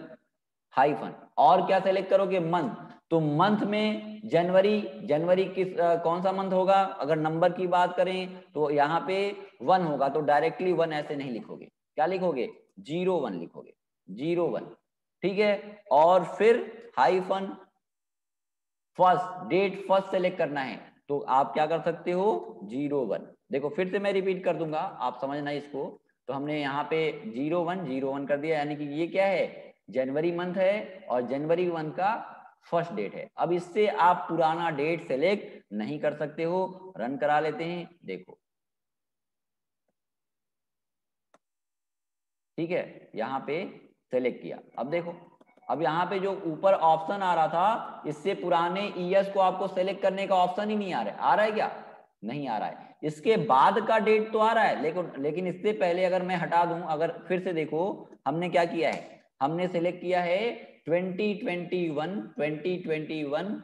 Speaker 1: हाइफन, और क्या सेलेक्ट करोगे, मंथ। तो मंथ में जनवरी किस कौन सा मंथ होगा, अगर नंबर की बात करें तो यहाँ पे 1 होगा, तो डायरेक्टली 1 ऐसे नहीं लिखोगे, क्या लिखोगे, 01 लिखोगे, 01, ठीक है। और फिर hyphen first, date first select करना है, तो आप क्या कर सकते हो, 01। देखो फिर से मैं रिपीट कर दूंगा, आप समझना इसको। तो हमने यहाँ पे 01 कर दिया, यानी कि ये क्या है, जनवरी मंथ है और जनवरी 1 का फर्स्ट डेट है। अब इससे आप पुराना डेट सेलेक्ट नहीं कर सकते हो। रन करा लेते हैं, देखो ठीक है, यहाँ पे सेलेक्ट किया। अब देखो, अब यहाँ पे जो ऊपर ऑप्शन आ रहा था, इससे पुराने ईयर्स को आपको सेलेक्ट करने का ऑप्शन ही नहीं आ रहा है। आ रहा है क्या, नहीं आ रहा है। इसके बाद का डेट तो आ रहा है, लेकिन इससे पहले अगर मैं हटा दूं, अगर फिर से देखो हमने क्या किया है, हमने सेलेक्ट किया है 2021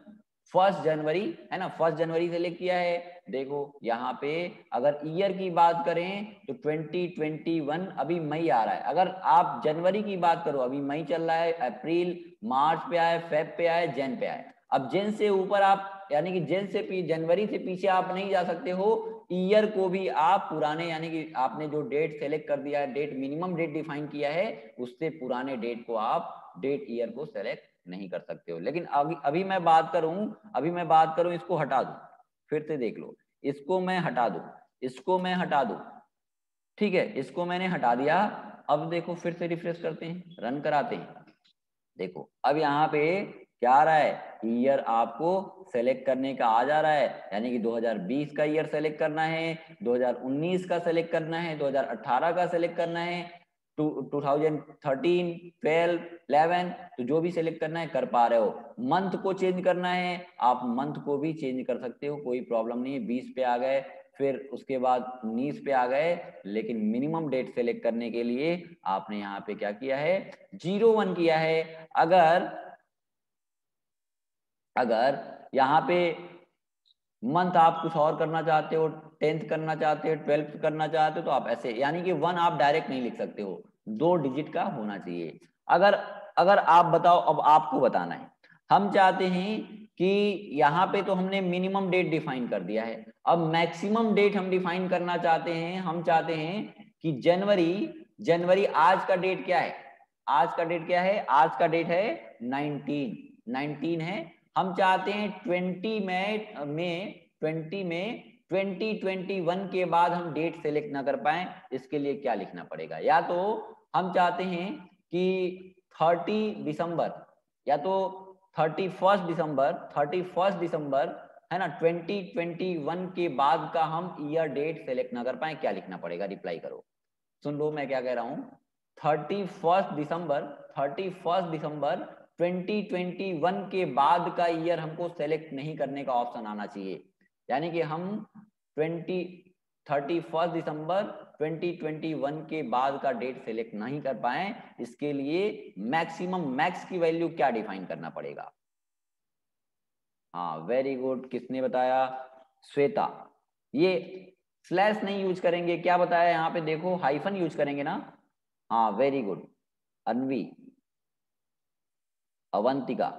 Speaker 1: 1 जनवरी, है ना, 1 जनवरी सेलेक्ट किया है। देखो यहाँ पे अगर ईयर की बात करें तो 2021 अभी मई आ रहा है। अगर आप जनवरी की बात करो, अभी मई चल रहा है, अप्रैल मार्च पे आए, फेब पे आए, जैन पे आए। अब जैन से ऊपर आप, यानी कि जनवरी से पीछे आप नहीं जा सकते हो। ईयर को भी आप पुराने, यानी कि आपने जो डेट सेलेक्ट कर दिया है, डेट मिनिमम डेट डिफाइन किया है, उससे पुराने डेट को आप डेट ईयर को सेलेक्ट नहीं कर सकते हो। लेकिन अभी मैं बात करूं, इसको हटा दूं, फिर से देख लो, इसको मैं हटा दूं, ठीक है, इसको मैंने हटा दिया। अब देखो फिर से रिफ्रेश करते हैं, रन कराते हैं। देखो अब यहाँ पे क्या आ रहा है, ईयर आपको सेलेक्ट करने का आ जा रहा है, यानी कि 2020 का ईयर सेलेक्ट करना है, 2019 का सेलेक्ट करना है, 2018 का सेलेक्ट करना है, 2013, 12, 11, तो जो भी सेलेक्ट करना है कर पा रहे हो। मंथ को चेंज करना है, आप मंथ को भी चेंज कर सकते हो, कोई प्रॉब्लम नहीं है। 20 पे आ गए, फिर उसके बाद 19 पे आ गए, लेकिन मिनिमम डेट सेलेक्ट करने के लिए आपने यहाँ पे क्या किया है, 01 किया है। अगर यहाँ पे मंथ आप कुछ और करना चाहते हो, 10th करना चाहते हो, 12th करना चाहते हो, तो आप ऐसे, यानी कि 1 आप डायरेक्ट नहीं लिख सकते हो, 2 डिजिट का होना चाहिए। अगर अगर आप बताओ, अब आपको बताना है, हम चाहते हैं कि यहाँ पे तो हमने मिनिमम डेट डिफाइन कर दिया है, अब मैक्सिमम डेट हम डिफाइन करना चाहते हैं। हम चाहते हैं कि जनवरी आज का डेट क्या है, आज का डेट क्या है, आज का डेट है 19 है। हम चाहते हैं 2021 के बाद हम डेट सेलेक्ट ना कर पाए। इसके लिए क्या लिखना पड़ेगा, या तो हम चाहते हैं कि 30 दिसंबर, या तो 31 दिसंबर, है ना, 2021 के बाद का हम ईयर डेट सेलेक्ट ना कर पाए, क्या लिखना पड़ेगा, रिप्लाई करो। सुन लो मैं क्या कह रहा हूं, 31 दिसंबर 2021 के बाद का ईयर हमको सेलेक्ट नहीं करने का ऑप्शन आना चाहिए। यानी कि हम 31 दिसंबर 2021 के बाद का डेट सेलेक्ट नहीं कर पाए, इसके लिए मैक्स की वैल्यू क्या डिफाइन करना पड़ेगा। हाँ वेरी गुड, किसने बताया, श्वेता। ये स्लैश नहीं यूज करेंगे, क्या बताया यहाँ पे, देखो हाइफन यूज करेंगे ना। हाँ वेरी गुड अनवी, अवंतिका,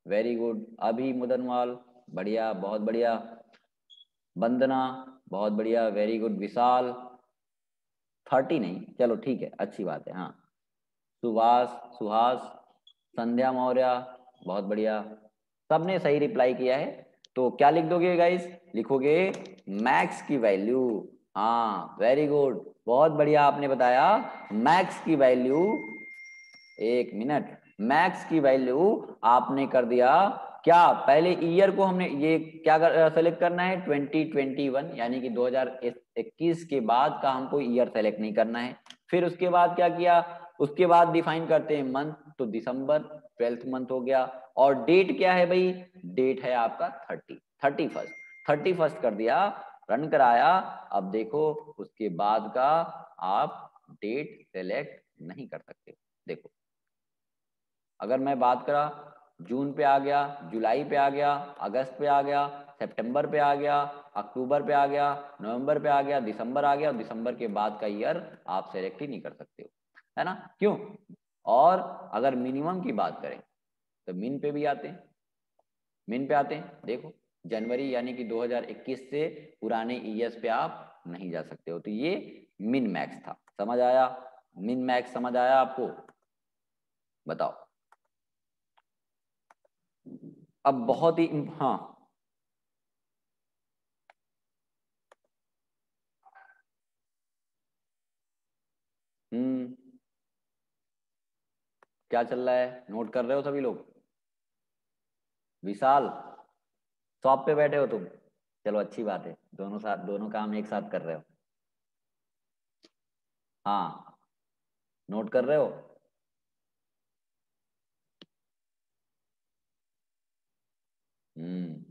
Speaker 1: वेरी गुड। अभी मुदनवाल, बढ़िया, बहुत बढ़िया। वंदना, बहुत बढ़िया, वेरी गुड। विशाल, 30 नहीं, चलो ठीक है, अच्छी बात है। हाँ, सुभाष, सुहास, संध्या मौर्य, बहुत बढ़िया। सबने सही रिप्लाई किया है। तो क्या लिख दोगे गाइस? लिखोगे मैक्स की वैल्यू। हाँ, वेरी गुड, बहुत बढ़िया आपने बताया। मैक्स की वैल्यू, एक मिनट, मैक्स की वैल्यू आपने कर दिया क्या? पहले ईयर को हमने ये क्या सेलेक्ट करना है? 2021, यानी कि 2021 के बाद का हमको ईयर सेलेक्ट नहीं करना है। फिर उसके बाद क्या किया? उसके बाद डिफाइन करते हैं मंथ, तो दिसंबर 12th मंथ हो गया। और डेट क्या है भाई? डेट है आपका 31st कर दिया, रन कराया। अब देखो उसके बाद का आप डेट सेलेक्ट नहीं कर सकते। देखो, अगर मैं बात करा, जून पे आ गया, जुलाई पे आ गया, अगस्त पे आ गया, सितंबर पे आ गया, अक्टूबर पे आ गया, नवंबर पे आ गया, दिसंबर आ गया, और दिसंबर के बाद का ईयर आप सेलेक्ट ही नहीं कर सकते हो, है ना? क्यों? और अगर मिनिमम की बात करें तो मिन पे भी आते हैं, मिन पे आते हैं। देखो, जनवरी यानी कि 2021 से पुराने ईयर्स पे आप नहीं जा सकते हो। तो ये मिन मैक्स था, समझ आया? मिन मैक्स समझ आया आपको? बताओ। अब बहुत ही, हाँ, हम्म, क्या चल रहा है? नोट कर रहे हो सभी लोग? विशाल, शॉप पे बैठे हो तुम? चलो अच्छी बात है, दोनों साथ, दोनों काम एक साथ कर रहे हो। हाँ, नोट कर रहे हो? हम्म,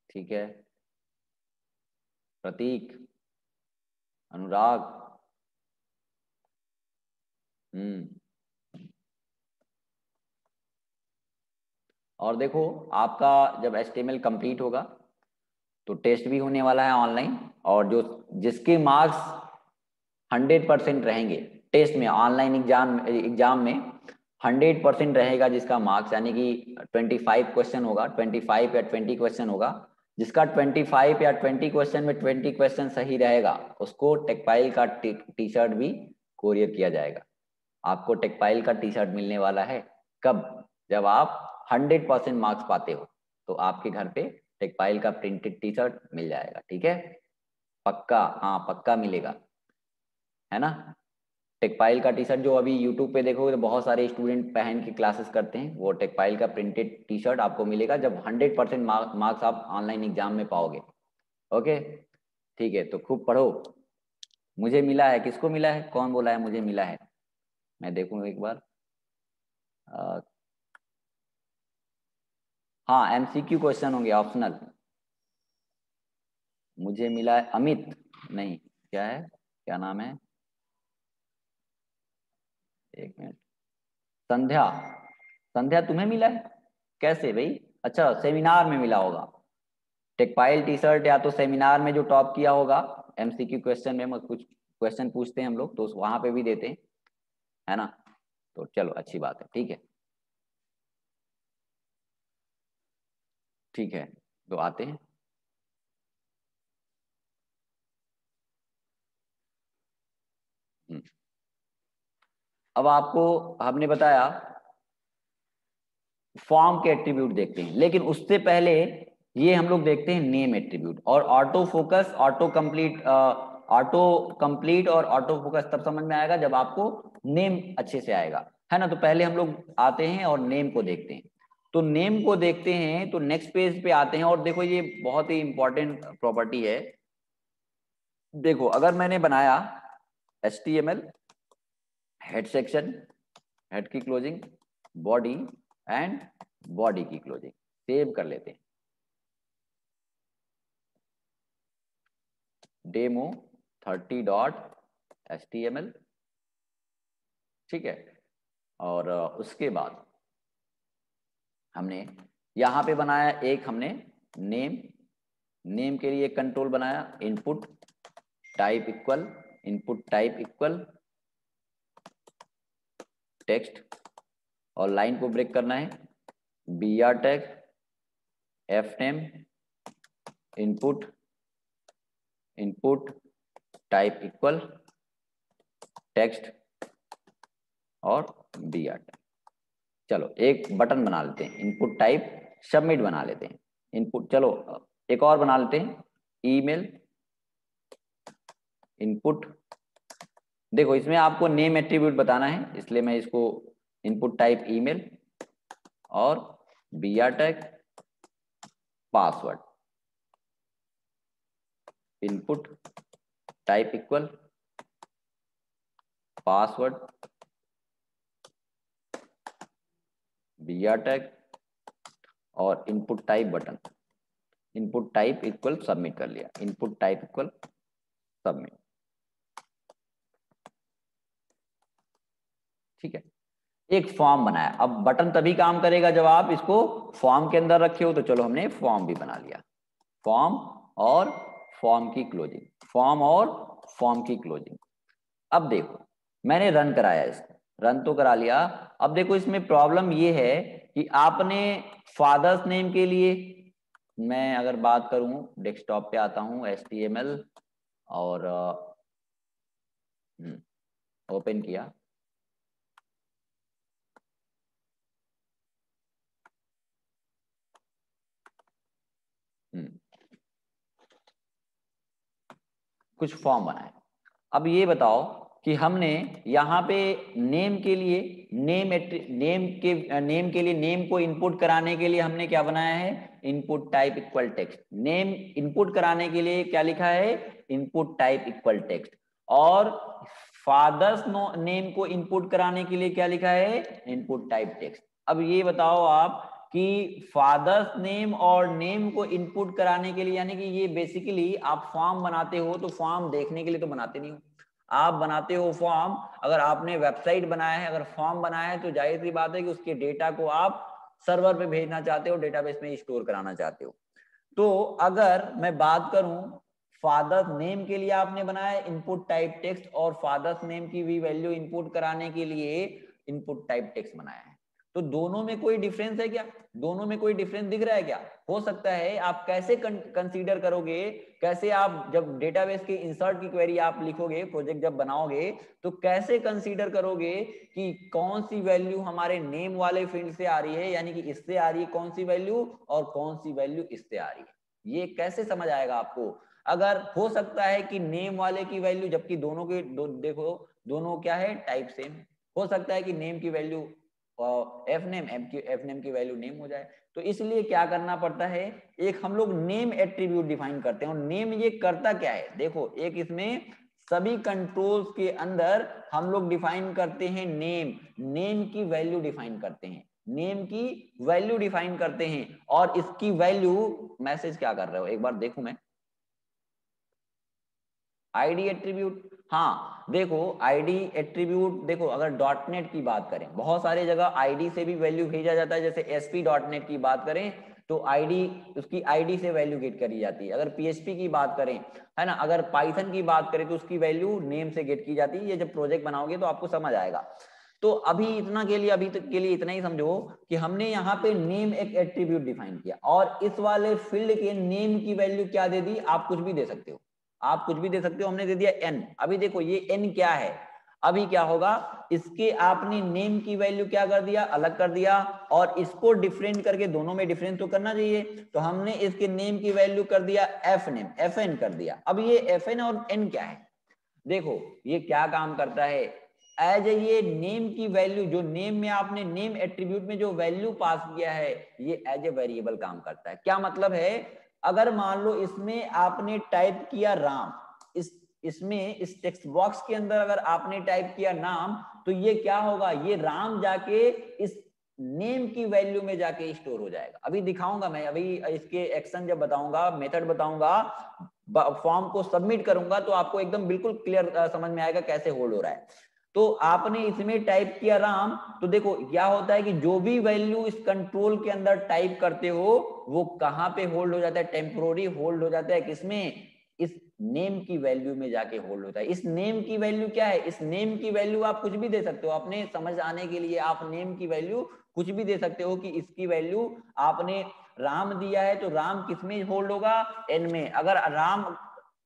Speaker 1: ठीक है। प्रतीक, अनुराग, हम्म। और देखो, आपका जब HTML कंप्लीट होगा तो टेस्ट भी होने वाला है ऑनलाइन। और जो जिसके मार्क्स 100% रहेंगे टेस्ट में, ऑनलाइन एग्जाम एग्जाम में 100% रहेगा जिसका मार्क्स, यानी कि 25 क्वेश्चन होगा, 25 या 20 क्वेश्चन होगा। जिसका 25 या 20 क्वेश्चन में 20 क्वेश्चन सही रहेगा, उसको टेकपाइल का टी शर्ट भी कोरियर किया जाएगा। आपको टेकपाइल का टी शर्ट मिलने वाला है। कब? जब आप 100% मार्क्स पाते हो तो आपके घर पे टेकपाइल का प्रिंटेड टी शर्ट मिल जाएगा, ठीक है? पक्का, हाँ पक्का मिलेगा, है ना? टेकपाइल का टी शर्ट जो अभी यूट्यूब पे देखोगे तो बहुत सारे स्टूडेंट पहन के क्लासेस करते हैं, वो टेकपाइल का प्रिंटेड टी शर्ट आपको मिलेगा जब 100% मार्क्स आप ऑनलाइन एग्जाम में पाओगे। ओके, ठीक है, तो खूब पढ़ो। मुझे मिला है, किसको मिला है? कौन बोला है मुझे मिला है? मैं देखूँ एक बार। आ, हाँ, MCQ क्वेश्चन होंगे, ऑप्शनल। मुझे मिला है अमित, नहीं, क्या है, क्या नाम है? एक मिनट। संध्या, संध्या तुम्हें मिला है? कैसे भाई? अच्छा, सेमिनार में मिला होगा। टेकपाइल टी शर्ट या तो सेमिनार में जो टॉप किया होगा, MCQ क्वेश्चन में कुछ क्वेश्चन पूछते हैं हम लोग, तो वहां पे भी देते हैं, है ना? तो चलो अच्छी बात है, ठीक है, ठीक है। तो आते हैं। हम्म, अब आपको हमने बताया फॉर्म के एट्रीब्यूट देखते हैं, लेकिन उससे पहले ये हम लोग देखते हैं नेम एट्रीब्यूट। और ऑटो फोकस, ऑटो कंप्लीट और ऑटो फोकस तब समझ में आएगा जब आपको नेम अच्छे से आएगा, है ना? तो पहले हम लोग आते हैं और नेम को देखते हैं। तो नेम को देखते हैं तो नेक्स्ट पेज पे आते हैं, और देखो ये बहुत ही इंपॉर्टेंट प्रॉपर्टी है। देखो, अगर मैंने बनाया HTML हेड सेक्शन, हेड की क्लोजिंग, बॉडी एंड बॉडी की क्लोजिंग, सेव कर लेते हैं। demo30.html, ठीक है? और उसके बाद हमने यहां पे बनाया एक, हमने नेम, नेम के लिए कंट्रोल बनाया, input type equal, input type equal text, और लाइन को ब्रेक करना है, B R tag F name input input type equal text और बी आर टैग। चलो एक बटन बना लेते हैं, इनपुट टाइप सबमिट बना लेते हैं, इनपुट, चलो एक और बना लेते हैं, ईमेल इनपुट। देखो इसमें आपको नेम एट्रीब्यूट बताना है, इसलिए मैं इसको इनपुट टाइप ईमेल और B R tag password input type equal password B R tag और input type button, input type equal submit कर लिया, इनपुट टाइप इक्वल सबमिट। ठीक है, एक फॉर्म बनाया। अब बटन तभी काम करेगा जब आप इसको फॉर्म के अंदर रखे हो, तो चलो हमने फॉर्म भी बना लिया, फॉर्म और फॉर्म की क्लोजिंग, फॉर्म और फॉर्म की क्लोजिंग। अब देखो मैंने रन कराया, इसको रन तो करा लिया। अब देखो इसमें प्रॉब्लम ये है कि आपने फादर्स नेम के लिए, मैं अगर बात करूं डेस्कटॉप पे आता हूं, HTML और ओपन किया, कुछ फॉर्म बनाए। अब ये बताओ कि हमने यहाँ पे नेम के लिए नेम के लिए नेम को इनपुट कराने के लिए हमने क्या बनाया है, input type equal text. Name input कराने के लिए क्या लिखा है, इनपुट टाइप इक्वल टेक्स्ट। और फादर्स नेम को इनपुट कराने के लिए क्या लिखा है, इनपुट टाइप टेक्स्ट। अब ये बताओ आप कि फादर्स नेम और नेम को इनपुट कराने के लिए, यानी कि ये बेसिकली आप फॉर्म बनाते हो तो फॉर्म देखने के लिए तो बनाते नहीं हो, आप बनाते हो फॉर्म, अगर आपने वेबसाइट बनाया है, अगर फॉर्म बनाया है, तो जाहिर सी बात है कि उसके डेटा को आप सर्वर पे भेजना चाहते हो, डेटाबेस में स्टोर कराना चाहते हो। तो अगर मैं बात करूं फादर्स नेम के लिए आपने बनाया इनपुट टाइप टेक्स्ट, और फादर्स नेम की भी वैल्यू इनपुट कराने के लिए इनपुट टाइप टेक्स्ट बनाया है, तो दोनों में कोई डिफरेंस है क्या, दोनों में कोई डिफरेंस दिख रहा है क्या? हो सकता है। आप कैसे कंसीडर करोगे, कैसे आप जब डेटाबेस के इंसर्ट की क्वेरी आप लिखोगे, प्रोजेक्ट जब बनाओगे, तो कैसे कंसीडर करोगे कि कौन सी वैल्यू हमारे नेम वाले फील्ड से आ रही है, यानी कि इससे आ रही है कौन सी वैल्यू, और कौन सी वैल्यू इससे आ रही है, ये कैसे समझ आएगा आपको? अगर हो सकता है कि नेम वाले की वैल्यू, जबकि दोनों के देखो दोनों क्या है, टाइप सेम, हो सकता है कि नेम की वैल्यू एफ नेम की वैल्यू नेम हो जाए, तो इसलिए क्या करना पड़ता है, एक हम लोग नेम एट्रीब्यूट डिफाइन करते हैं। और नेम ये करता क्या है, देखो एक इसमें सभी कंट्रोल्स के अंदर हम लोग डिफाइन करते हैं नेम की वैल्यू डिफाइन करते हैं, नेम की वैल्यू डिफाइन करते हैं, और इसकी वैल्यू मैसेज क्या कर रहे हो, एक बार देखूं मैं, आईडी एट्रीब्यूट। हाँ देखो आईडी एट्रीब्यूट, देखो अगर डॉटनेट की बात करें, बहुत सारी जगह आईडी से भी वैल्यू भेजा जाता है, जैसे ASP.NET की बात करें तो आईडी, उसकी आईडी से वैल्यू गेट करी जाती है। अगर PHP की बात करें, है ना, अगर पाइथन की बात करें तो उसकी वैल्यू नेम से गेट की जाती है। ये जब प्रोजेक्ट बनाओगे तो आपको समझ आएगा। तो अभी इतना के लिए, अभी तक के लिए इतना ही समझो कि हमने यहाँ पे नेम एक एट्रीब्यूट डिफाइन किया, और इस वाले फील्ड के नेम की वैल्यू क्या दे दी, आप कुछ भी दे सकते हो, आप कुछ भी दे सकते हो, हमने दे दिया n। अभी देखो ये n क्या है, अभी क्या होगा, इसके आपने नेम की वैल्यू क्या कर दिया, अलग कर दिया, और इसको डिफरेंट करके, दोनों में डिफरेंस तो करना चाहिए, तो हमने इसके नेम की वैल्यू कर दिया fn कर दिया। अब ये fn और n क्या है, देखो ये क्या काम करता है, एज ये नेम की वैल्यू, जो नेम में आपने नेम एट्रीब्यूट में जो वैल्यू पास किया है, ये एज ए वेरिएबल काम करता है। क्या मतलब है, अगर मान लो इसमें आपने टाइप किया राम, इसमें इस टेक्स्ट बॉक्स के अंदर अगर आपने टाइप किया नाम, तो ये क्या होगा, ये राम जाके इस नेम की वैल्यू में जाके स्टोर हो जाएगा। अभी दिखाऊंगा मैं, अभी इसके एक्शन जब बताऊंगा, मेथड बताऊंगा, फॉर्म को सबमिट करूंगा, तो आपको एकदम बिल्कुल क्लियर समझ में आएगा कैसे होल्ड हो रहा है। तो आपने इसमें टाइप किया राम, तो देखो क्या होता है कि जो भी वैल्यू इस कंट्रोल के अंदर टाइप करते हो वो कहां पे होल्ड हो जाता है, टेम्पोररी होल्ड हो जाता है, किसमें, इस नेम की वैल्यू में जाके होल्ड होता है। इस नेम की वैल्यू क्या है, इस नेम की वैल्यू आप कुछ भी दे सकते हो, अपने समझ आने के लिए आप नेम की वैल्यू कुछ भी दे सकते हो कि इसकी वैल्यू आपने राम दिया है तो राम किस में होल्ड होगा, एन में। अगर राम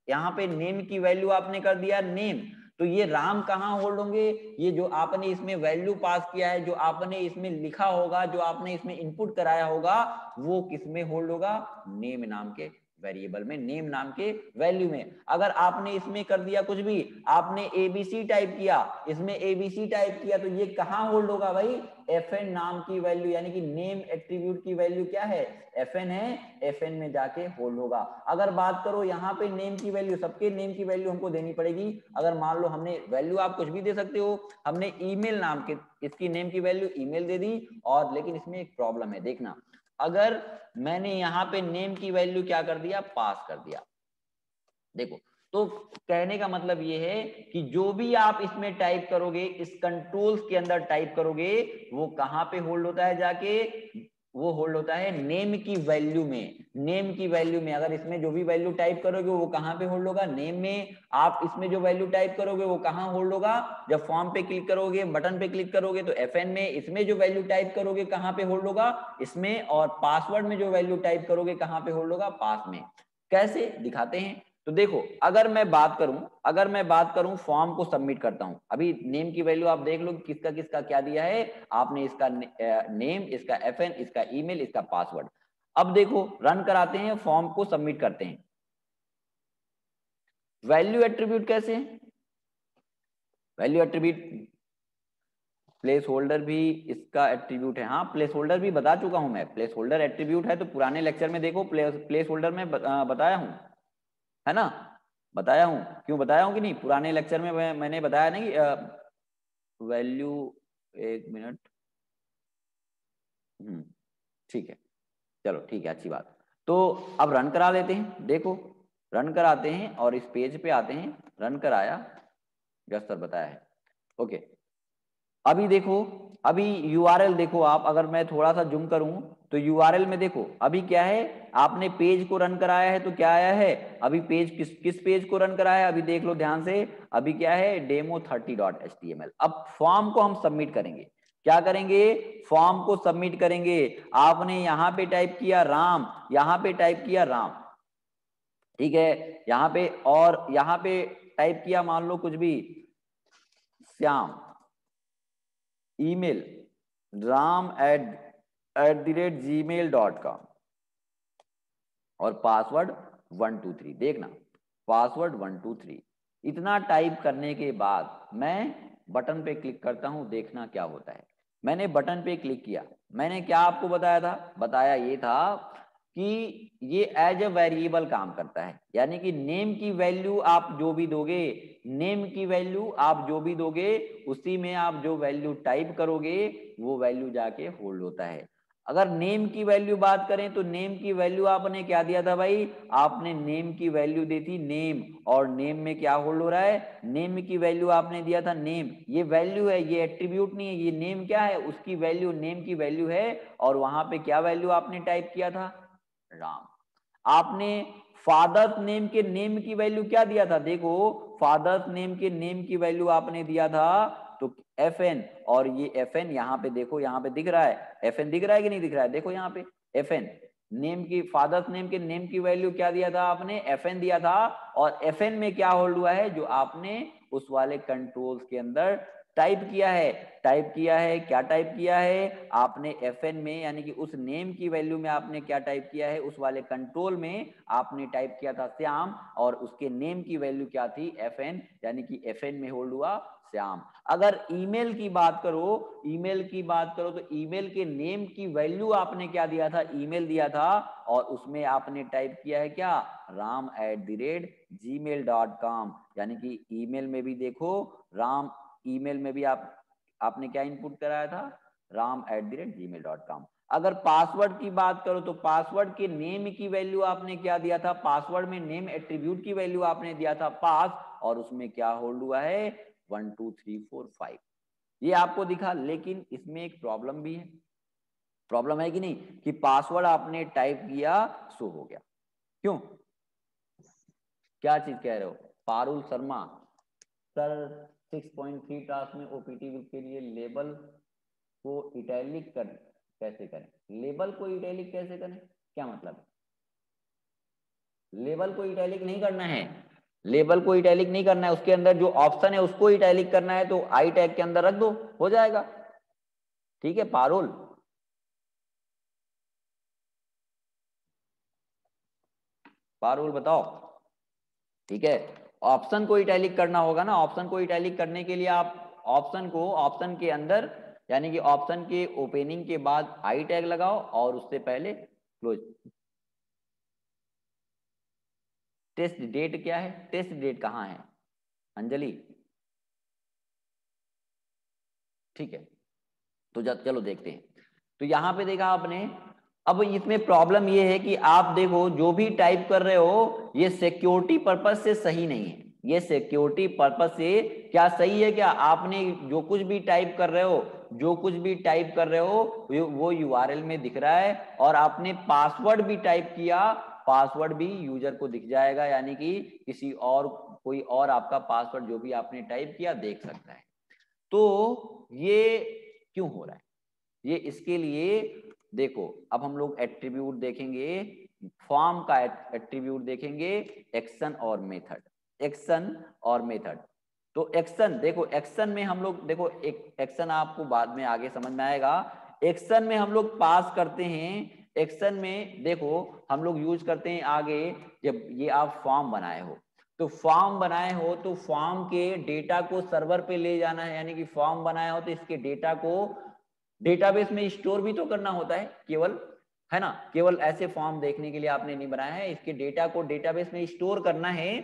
Speaker 1: यहाँ पे नेम की वैल्यू आपने कर दिया नेम, तो ये राम कहाँ होल्ड होंगे, ये जो आपने इसमें वैल्यू पास किया है, जो आपने इसमें लिखा होगा, जो आपने इसमें इनपुट कराया होगा, वो किस में होल्ड होगा, नेम नाम के वेरिएबल में, नेम नाम के वैल्यू में। अगर आपने इसमें कर दिया कुछ भी, आपने एबीसी टाइप किया, इसमें एबीसी टाइप किया, तो ये कहाँ होल्ड होगा भाई, एफएन नाम की वैल्यू, यानी कि नेम एट्रीब्यूट की वैल्यू क्या है, एफएन है, एफएन में जाके होल्ड होगा। अगर बात करो यहाँ पे नेम की वैल्यू, सबके नेम की वैल्यू हमको देनी पड़ेगी। अगर मान लो हमने वैल्यू, आप कुछ भी दे सकते हो, हमने ईमेल नाम के इसकी नेम की वैल्यू ईमेल दे दी, और लेकिन इसमें एक प्रॉब्लम है, देखना, अगर मैंने यहाँ पे नेम की वैल्यू क्या कर दिया, पास कर दिया, देखो, तो कहने का मतलब ये है कि जो भी आप इसमें टाइप करोगे, इस कंट्रोल्स के अंदर टाइप करोगे, वो कहां पे होल्ड होता है जाके, वो होल्ड होता है नेम की वैल्यू में। नेम की वैल्यू में अगर इसमें जो भी वैल्यू टाइप करोगे वो कहां पे होल्ड होगा, नेम में। आप इसमें जो वैल्यू टाइप करोगे वो कहां होल्ड होगा, जब फॉर्म पे क्लिक करोगे, बटन पे क्लिक करोगे तो एफएन में। इसमें जो वैल्यू टाइप करोगे कहां पे होल्ड होगा, इसमें। और पासवर्ड में जो वैल्यू टाइप करोगे कहां पे होल्ड होगा, पास में। कैसे दिखाते हैं, तो देखो, अगर मैं बात करूं फॉर्म को सबमिट करता हूं, अभी नेम की वैल्यू आप देख लो किसका किसका क्या दिया है, आपने इसका नेम, इसका एफएन, इसका ईमेल, इसका पासवर्ड। अब देखो, रन कराते हैं, फॉर्म को सबमिट करते हैं। वैल्यू एट्रीब्यूट कैसे, वैल्यू एट्रीब्यूट, प्लेस होल्डर भी इसका एट्रीब्यूट है। हाँ, प्लेस होल्डर भी बता चुका हूं मैं, प्लेस होल्डर एट्रीब्यूट है, तो पुराने लेक्चर में देखो प्लेस होल्डर में बताया हूं, है ना, बताया हूं, क्यों बताया हूं कि नहीं, पुराने लेक्चर में मैंने बताया ना कि वैल्यू, एक मिनट, ठीक है, चलो ठीक है, अच्छी बात। तो अब रन करा लेते हैं, देखो रन कराते हैं और इस पेज पे आते हैं, रन कराया, जस्ट सर बताया है, ओके। अभी देखो, अभी यूआरएल देखो आप, अगर मैं थोड़ा सा जूम करूं तो यूआरएल में देखो अभी क्या है, आपने पेज को रन कराया है तो क्या आया है, अभी पेज किस पेज को रन कराया है, अभी देख लो ध्यान से, अभी क्या है, demo30.html। अब फॉर्म को हम सबमिट करेंगे, क्या करेंगे, फॉर्म को सबमिट करेंगे। आपने यहां पे टाइप किया राम, यहां पे टाइप किया राम, ठीक है, यहां पे, और यहां पे टाइप किया मान लो कुछ भी, श्याम, ईमेल ram@gmail.com, और पासवर्ड 123, देखना पासवर्ड 123। इतना टाइप करने के बाद मैं बटन पे क्लिक करता हूं, देखना क्या होता है। मैंने बटन पे क्लिक किया, मैंने क्या आपको बताया था, बताया ये था कि ये एज ए वेरिएबल काम करता है, यानी कि नेम की वैल्यू आप जो भी दोगे, नेम की वैल्यू आप जो भी दोगे, उसी में आप जो वैल्यू टाइप करोगे वो वैल्यू जाके होल्ड होता है। अगर नेम की वैल्यू बात करें तो नेम की वैल्यू आपने क्या दिया था भाई, आपने नेम की वैल्यू दी थी नेम, और नेम में क्या होल्ड हो रहा है, नेम की वैल्यू आपने दिया था नेम, ये वैल्यू है, ये एट्रीब्यूट नहीं है, ये नेम क्या है, उसकी वैल्यू, नेम की वैल्यू है, और वहां पे क्या वैल्यू आपने टाइप किया था, राम। आपने फादर्स नेम के नेम की वैल्यू क्या दिया था, देखो फादर्स नेम के नेम की वैल्यू आपने दिया था तो एफएन, और ये एफएन यहाँ पे देखो, यहाँ पे दिख रहा है, एफएन दिख रहा है कि नहीं दिख रहा है, देखो यहाँ पे एफएन, नेम की, फादर्स नेम के नेम की वैल्यू क्या दिया था आपने, एफएन दिया था, और एफएन में क्या होल्ड हुआ है, जो आपने उस वाले कंट्रोल्स के अंदर टाइप किया है, टाइप किया है, क्या टाइप किया है आपने एफएन में, यानी कि उस नेम की वैल्यू में आपने क्या टाइप किया है, उस वाले कंट्रोल में आपने टाइप किया था श्याम, और उसके नेम की वैल्यू क्या थी, एफएन, यानी कि एफएन में होल्ड हुआ श्याम। अगर ईमेल की बात करो, ईमेल की बात करो तो ईमेल के नेम की वैल्यू आपने क्या दिया था, ईमेल दिया था, और उसमें आपने टाइप किया है क्या, ram@gmail.com, यानी कि ईमेल में भी देखो राम, ईमेल में भी आपने क्या इनपुट कराया था, ram@gmail.com। अगर पासवर्ड की बात करो तो पासवर्ड के नेम की वैल्यू आपने क्या दिया था, पासवर्ड में नेम एट्रीब्यूट की वैल्यू आपने दिया था पास, और उसमें क्या होल्ड हुआ है, 1 2 3 4 5, ये आपको दिखा। लेकिन इसमें एक प्रॉब्लम भी है, प्रॉब्लम है कि नहीं, कि पासवर्ड आपने टाइप किया, शो हो गया, क्यों, क्या चीज कह रहे हो? पारुल शर्मा सर 6.3 टास्क में ओपीटी के लिए लेबल को इटैलिक कर कैसे करें? लेबल को इटैलिक कैसे करें, क्या मतलब? लेबल को इटैलिक नहीं करना है, लेबल को इटैलिक नहीं करना है, उसके अंदर जो ऑप्शन है उसको इटैलिक करना है, तो आई टैग के अंदर रख दो, हो जाएगा। ठीक है पारुल, पारुल बताओ। ठीक है, ऑप्शन को इटैलिक करना होगा ना, ऑप्शन को इटैलिक करने के लिए आप ऑप्शन को ऑप्शन के अंदर यानी कि ऑप्शन के ओपनिंग के बाद आई टैग लगाओ और उससे पहले क्लोज। टेस्ट डेट क्या है? टेस्ट डेट कहाँ है अंजलि? ठीक है, तो चलो देखते हैं। तो यहां पे देखा आपने, अब इसमें प्रॉब्लम ये है कि आप देखो जो भी टाइप कर रहे हो ये सिक्योरिटी पर्पस से सही नहीं है। ये सिक्योरिटी पर्पस से क्या सही है क्या? आपने जो कुछ भी टाइप कर रहे हो, जो कुछ भी टाइप कर रहे हो वो यूआरएल में दिख रहा है, और आपने पासवर्ड भी टाइप किया, पासवर्ड भी यूजर को दिख जाएगा, यानी कि किसी और कोई और आपका पासवर्ड जो भी आपने टाइप किया देख सकता है। तो ये क्यों हो रहा है? ये इसके लिए देखो, अब हम लोग एट्रीब्यूट देखेंगे, फॉर्म का एट्रीब्यूट देखेंगे, एक्शन और मेथड, एक्शन और मेथड। तो एक्शन देखो, एक्शन में हम लोग देखो, एक एक्शन आपको बाद में आगे समझ में आएगा। एक्शन में हम लोग पास करते हैं, एक्शन में देखो हम लोग यूज करते हैं आगे, जब ये आप फॉर्म बनाए हो, तो फॉर्म बनाए हो तो फॉर्म के डेटा को सर्वर पे ले जाना है, यानी कि फॉर्म बनाया हो तो इसके डेटा को डेटाबेस में स्टोर भी तो करना होता है केवल, है ना? केवल ऐसे फॉर्म देखने के लिए आपने नहीं बनाया है, इसके डेटा को डेटाबेस में स्टोर करना है।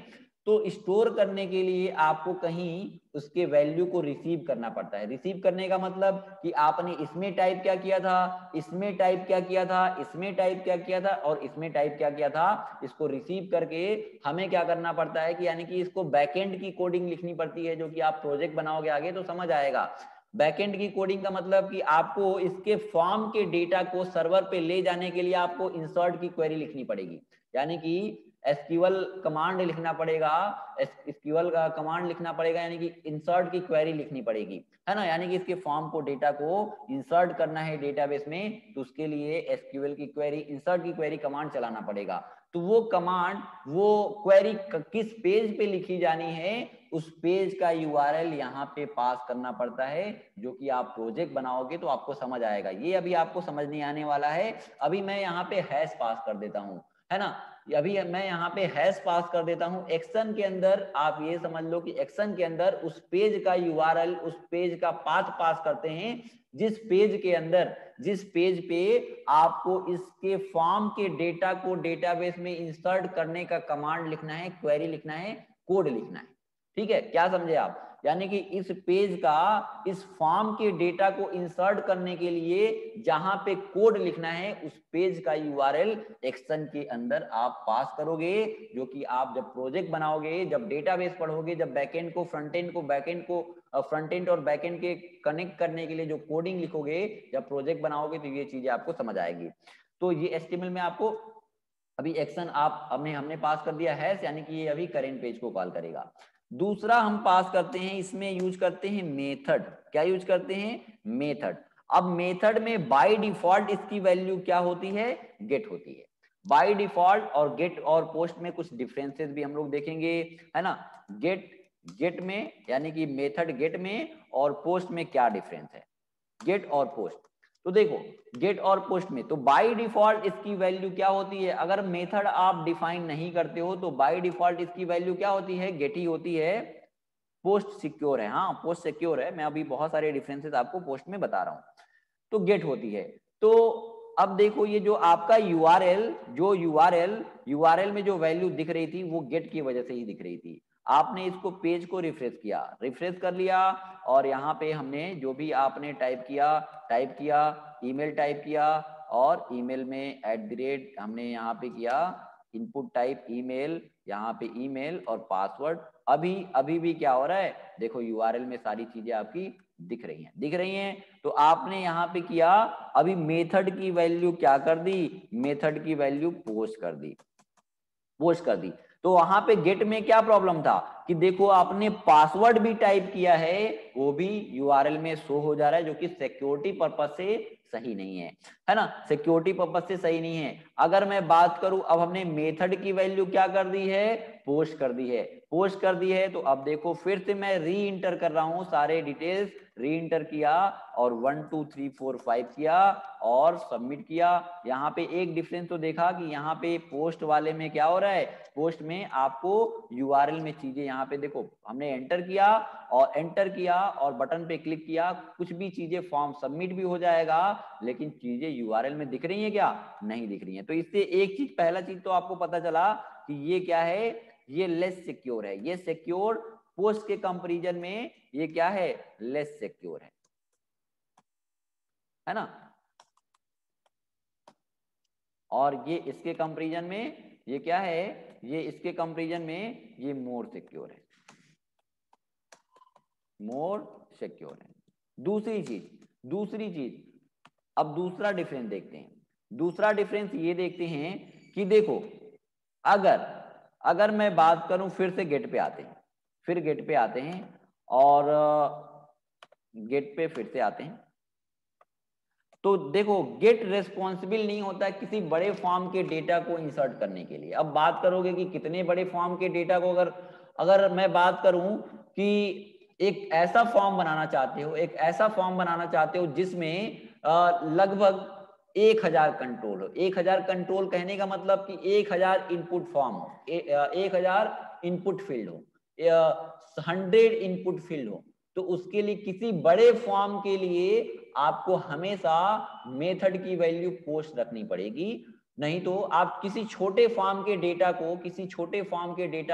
Speaker 1: तो स्टोर करने के लिए आपको कहीं उसके वैल्यू को रिसीव करना पड़ता है। रिसीव करने का मतलब कि आपने इसमें टाइप क्या किया था, इसमें टाइप क्या किया था, इसमें टाइप क्या किया था और इसमें टाइप क्या किया था, इसको रिसीव करके हमें क्या करना पड़ता है कि यानी कि इसको बैकएंड की कोडिंग लिखनी पड़ती है, जो कि आप प्रोजेक्ट बनाओगे आगे तो समझ आएगा। बैकएंड की कोडिंग का मतलब कि आपको इसके फॉर्म के डेटा को सर्वर पे ले जाने के लिए आपको इंसर्ट की क्वेरी लिखनी पड़ेगी, यानी कि एसक्यूएल कमांड लिखना पड़ेगा, एसक्यूएल का कमांड लिखना पड़ेगा, यानी कि इंसर्ट की क्वेरी लिखनी पड़ेगी, है ना? यानी कि इसके फॉर्म को डेटा को इंसर्ट करना है डेटाबेस में, तो उसके लिए एसक्यूएल की क्वेरी, इंसर्ट की क्वेरी कमांड चलाना पड़ेगा। तो वो कमांड, वो क्वेरी किस पेज पे लिखी जानी है, उस पेज का यूआरएल यहाँ पे पास करना पड़ता है, जो कि आप प्रोजेक्ट बनाओगे तो आपको समझ आएगा। ये अभी आपको समझ नहीं आने वाला है, अभी मैं यहाँ पे हैश पास कर देता हूँ, है ना? अभी मैं यहाँ पे हैश पास कर देता हूँ। एक्शन के अंदर आप ये समझ लो कि एक्शन के अंदर उस पेज का यूआरएल, उस पेज का पाथ पास करते हैं, जिस पेज के अंदर, जिस पेज पे आपको इसके फॉर्म के डेटा को डेटाबेस में इंसर्ट करने का कमांड लिखना है, क्वेरी लिखना है, कोड लिखना है। ठीक है, क्या समझे आप? यानी कि इस पेज का, इस फॉर्म के डेटा को इंसर्ट करने के लिए जहां पे कोड लिखना है, उस पेज का यूआरएल एक्शन के अंदर आप पास करोगे, जो कि आप जब प्रोजेक्ट बनाओगे, जब डेटाबेस पढ़ोगे, जब बैकएंड को फ्रंट एंड को फ्रंट एंड और बैकएंड के कनेक्ट करने के लिए जो कोडिंग लिखोगे, जब प्रोजेक्ट बनाओगे, तो ये चीजें आपको समझ आएगी। तो ये एचटीएमएल में आपको अभी एक्शन आप हमने पास कर दिया है, यानी कि ये अभी करेंट पेज को कॉल करेगा। दूसरा हम पास करते हैं, इसमें यूज करते हैं मेथड। क्या यूज करते हैं? मेथड। अब मेथड में बाय डिफॉल्ट इसकी वैल्यू क्या होती है? गेट होती है। बाय डिफॉल्ट और गेट और पोस्ट में कुछ डिफरेंसेस भी हम लोग देखेंगे, है ना? गेट गेट में यानी कि मेथड गेट में और पोस्ट में क्या डिफरेंस है, गेट और पोस्ट। तो देखो गेट और पोस्ट में तो बाय डिफॉल्ट इसकी वैल्यू क्या होती है, अगर मेथड आप डिफाइन नहीं करते हो तो बाय डिफॉल्ट इसकी वैल्यू क्या होती है? गेट ही होती है। पोस्ट सिक्योर है, हाँ पोस्ट सिक्योर है, मैं अभी बहुत सारे डिफरेंसेस आपको पोस्ट में बता रहा हूं, तो गेट होती है। तो अब देखो ये जो आपका यूआरएल, जो यूआरएल में जो वैल्यू दिख रही थी वो गेट की वजह से ही दिख रही थी। आपने इसको पेज को रिफ्रेश कर लिया, और यहाँ पे हमने जो भी आपने टाइप किया, ईमेल टाइप किया, और ईमेल में @ हमने यहाँ पे किया, इनपुट टाइप ईमेल, यहाँ पे ईमेल और पासवर्ड। अभी भी क्या हो रहा है, देखो यूआरएल में सारी चीजें आपकी दिख रही हैं। तो आपने यहाँ पे किया, अभी मेथड की वैल्यू क्या कर दी? मेथड की वैल्यू पोस्ट कर दी। तो वहां पे गेट में क्या प्रॉब्लम था कि देखो आपने पासवर्ड भी टाइप किया है, वो भी यूआरएल में शो हो जा रहा है, जो कि सिक्योरिटी पर्पस से सही नहीं है ना, सिक्योरिटी पर्पस से सही नहीं है। अगर मैं बात करूं, अब हमने मेथड की वैल्यू क्या कर दी है, पोस्ट कर दी है, पोस्ट कर दी है। तो अब देखो फिर से मैं री इंटर कर रहा हूं, सारे डिटेल्स री इंटर किया और 1 2 3 4 5 किया और सबमिट किया। यहाँ पे एक डिफरेंस तो देखा कि यहाँ पे पोस्ट वाले में क्या हो रहा है, पोस्ट में आपको यूआरएल में चीजें यहाँ पे देखो हमने एंटर किया और बटन पे क्लिक किया, कुछ भी चीजें फॉर्म सबमिट भी हो जाएगा, लेकिन चीजें यूआरएल में दिख रही है क्या, नहीं दिख रही है। तो इससे एक चीज, पहला चीज तो आपको पता चला कि ये क्या है, ये लेस सिक्योर है, ये सिक्योर पोस्ट के कंपैरिजन में ये क्या है, लेस सिक्योर है ना। और ये इसके कंपैरिजन में ये क्या है, ये इसके कंपैरिजन में ये मोर सिक्योर है, मोर सिक्योर है। दूसरी चीज अब दूसरा डिफरेंस देखते हैं। दूसरा डिफरेंस ये देखते हैं कि देखो अगर मैं बात करूं, फिर से गेट पे आते हैं, फिर गेट पे आते हैं और गेट पे फिर से आते हैं। तो देखो गेट रेस्पॉन्सिबल नहीं होता है किसी बड़े फॉर्म के डेटा को इंसर्ट करने के लिए। अब बात करोगे कि कितने बड़े फॉर्म के डेटा को, अगर मैं बात करूं कि एक ऐसा फॉर्म बनाना चाहते हो, एक ऐसा फॉर्म बनाना चाहते हो जिसमें लगभग 1000 कंट्रोल हो। 1000 कंट्रोल कहने का मतलब कि 1000 इनपुट फॉर्म हो, 1000 इनपुट फील्ड हो, 100 इनपुट फील्ड हो। तो उसके लिए, किसी बड़े फॉर्म के लिए आपको हमेशा मेथड की वैल्यू पोस्ट रखनी पड़ेगी। नहीं तो आप किसी छोटे फॉर्म के डेटा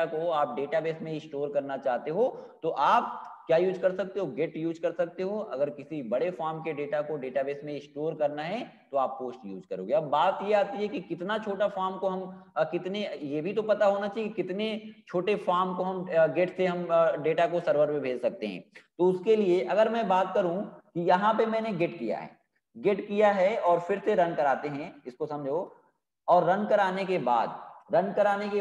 Speaker 1: को आप डेटाबेस में स्टोर करना चाहते हो तो आप क्या यूज कर सकते हो, गेट यूज कर सकते हो। अगर किसी बड़े फॉर्म के डेटा को डेटाबेस में स्टोर करना है तो आप पोस्ट यूज करोगे। अब बात ये आती है कि कितना छोटा फॉर्म को हम कितने, ये भी तो पता होना चाहिए कितने छोटे फॉर्म को हम गेट से हम डेटा को सर्वर पे भेज सकते हैं। तो उसके लिए अगर मैं बात करूं कि यहाँ पे मैंने गेट किया है और फिर से रन कराते हैं, इसको समझो। और रन कराने के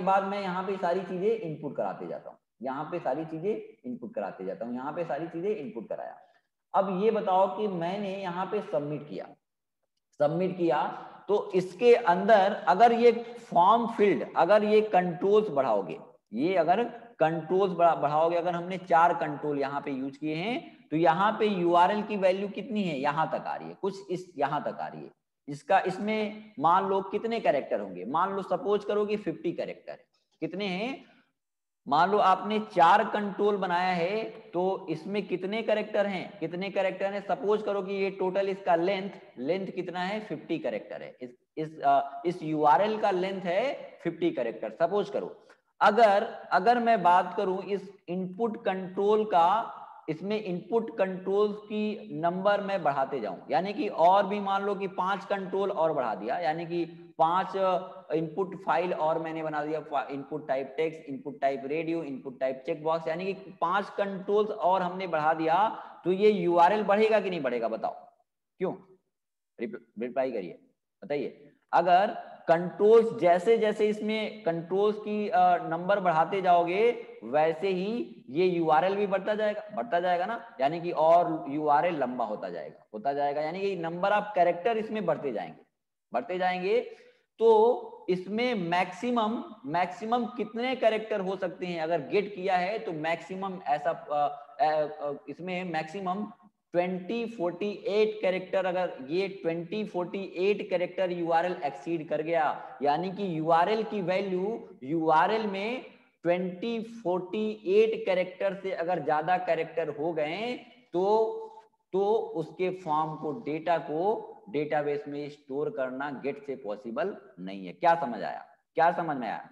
Speaker 1: बाद मैं यहाँ पे सारी चीजें इनपुट कराते जाता हूँ, यहाँ पे सारी चीजें इनपुट कराया। अब ये बताओ कि मैंने यहाँ पे सबमिट किया तो इसके अंदर अगर ये फॉर्म फील्ड, अगर ये कंट्रोल्स बढ़ाओगे, अगर हमने 4 कंट्रोल यहाँ पे यूज किए हैं तो यहाँ पे यूआरएल की वैल्यू कितनी है, यहां तक आ रही है, कुछ इस यहां तक आ रही है। इसमें मान लो कितने कैरेक्टर होंगे, मान लो सपोज करो कि 50 कैरेक्टर है। कितने हैं, मान लो आपने 4 कंट्रोल बनाया है तो इसमें कितने कैरेक्टर हैं, सपोज करो कि ये टोटल इसका लेंथ कितना है, 50 कैरेक्टर है। इस यूआरएल का लेंथ है 50 कैरेक्टर सपोज करो। अगर मैं बात करूं इस इनपुट कंट्रोल का, इसमें इनपुट कंट्रोल्स की नंबर मैं बढ़ाते जाऊं, यानी कि और भी मान लो कि 5 कंट्रोल और बढ़ा दिया, यानी कि 5 इनपुट फाइल और मैंने बना दिया, input type text, input type radio, input type checkbox, यानी कि 5 कंट्रोल्स और हमने बढ़ा दिया। तो ये यूआरएल बढ़ेगा कि नहीं बढ़ेगा, बताओ क्यों, रिप्लाई करिए, बताइए। अगर कंट्रोल्स जैसे जैसे इसमें कंट्रोल्स की नंबर बढ़ाते जाओगे वैसे ही ये यूआरएल भी बढ़ता जाएगा ना, यानी कि और यूआरएल लंबा होता जाएगा, यानी कि नंबर ऑफ कैरेक्टर इसमें बढ़ते जाएंगे। तो इसमें मैक्सिमम कितने कैरेक्टर हो सकते हैं, अगर गेट किया है तो मैक्सिमम इसमें मैक्सिमम 2048 कैरेक्टर, अगर ये 2048 कैरेक्टर यूआरएल एक्सीड कर गया, यानी कि यूआरएल में 2048 कैरेक्टर से अगर ज्यादा कैरेक्टर हो गए तो उसके फॉर्म को, डेटा को डेटाबेस में स्टोर करना गेट से पॉसिबल नहीं है। क्या समझ में आया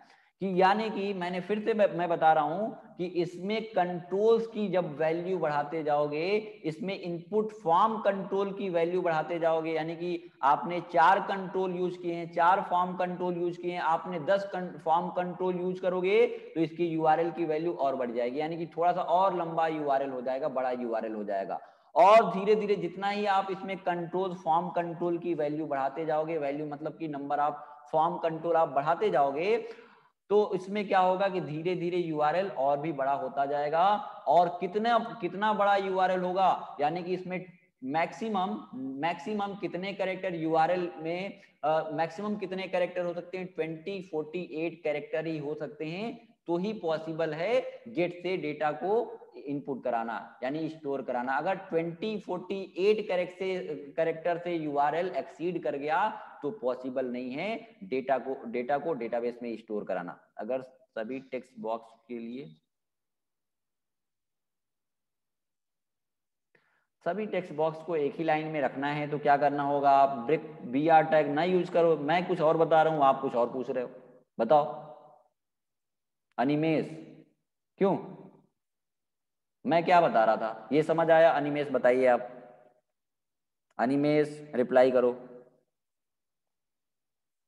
Speaker 1: कि, यानी कि मैंने फिर से मैं बता रहा हूं कि इसमें कंट्रोल्स की जब वैल्यू बढ़ाते जाओगे, इसमें इनपुट फॉर्म कंट्रोल की वैल्यू बढ़ाते जाओगे, यानी कि आपने 4 कंट्रोल यूज किए हैं, 4 फॉर्म कंट्रोल यूज किए हैं, आपने 10 फॉर्म कंट्रोल यूज करोगे तो इसकी यूआरएल की वैल्यू और बढ़ जाएगी, यानी कि थोड़ा सा और लंबा यूआरएल हो जाएगा, बड़ा यूआरएल हो जाएगा। और धीरे धीरे जितना ही आप इसमें कंट्रोल, फॉर्म कंट्रोल की वैल्यू बढ़ाते जाओगे, वैल्यू मतलब कि नंबर ऑफ फॉर्म कंट्रोल आप बढ़ाते जाओगे, तो इसमें क्या होगा कि धीरे धीरे यूआरएल और भी बड़ा होता जाएगा, और कितना कितना बड़ा यूआरएल होगा, यानी कि इसमें मैक्सिमम कितने कैरेक्टर यूआरएल में, मैक्सिमम कितने कैरेक्टर हो सकते हैं, 2048 कैरेक्टर ही हो सकते हैं, तो ही पॉसिबल है गेट से डेटा को इनपुट कराना यानी स्टोर कराना। अगर 2048 कैरेक्टर से यूआरएल एक्सीड कर गया तो पॉसिबल नहीं है डेटा को डेटाबेस में स्टोर कराना। अगर सभी टेक्स्ट बॉक्स के लिए, सभी टेक्स्ट बॉक्स को एक ही लाइन में रखना है तो क्या करना होगा, आप ब्रेक BR टैग ना यूज करो। मैं कुछ और बता रहा हूं, आप कुछ और पूछ रहे हो, बताओ अनिमेश, क्यों, मैं क्या बता रहा था ये समझ आया? अनिमेश बताइए, आप अनिमेश रिप्लाई करो।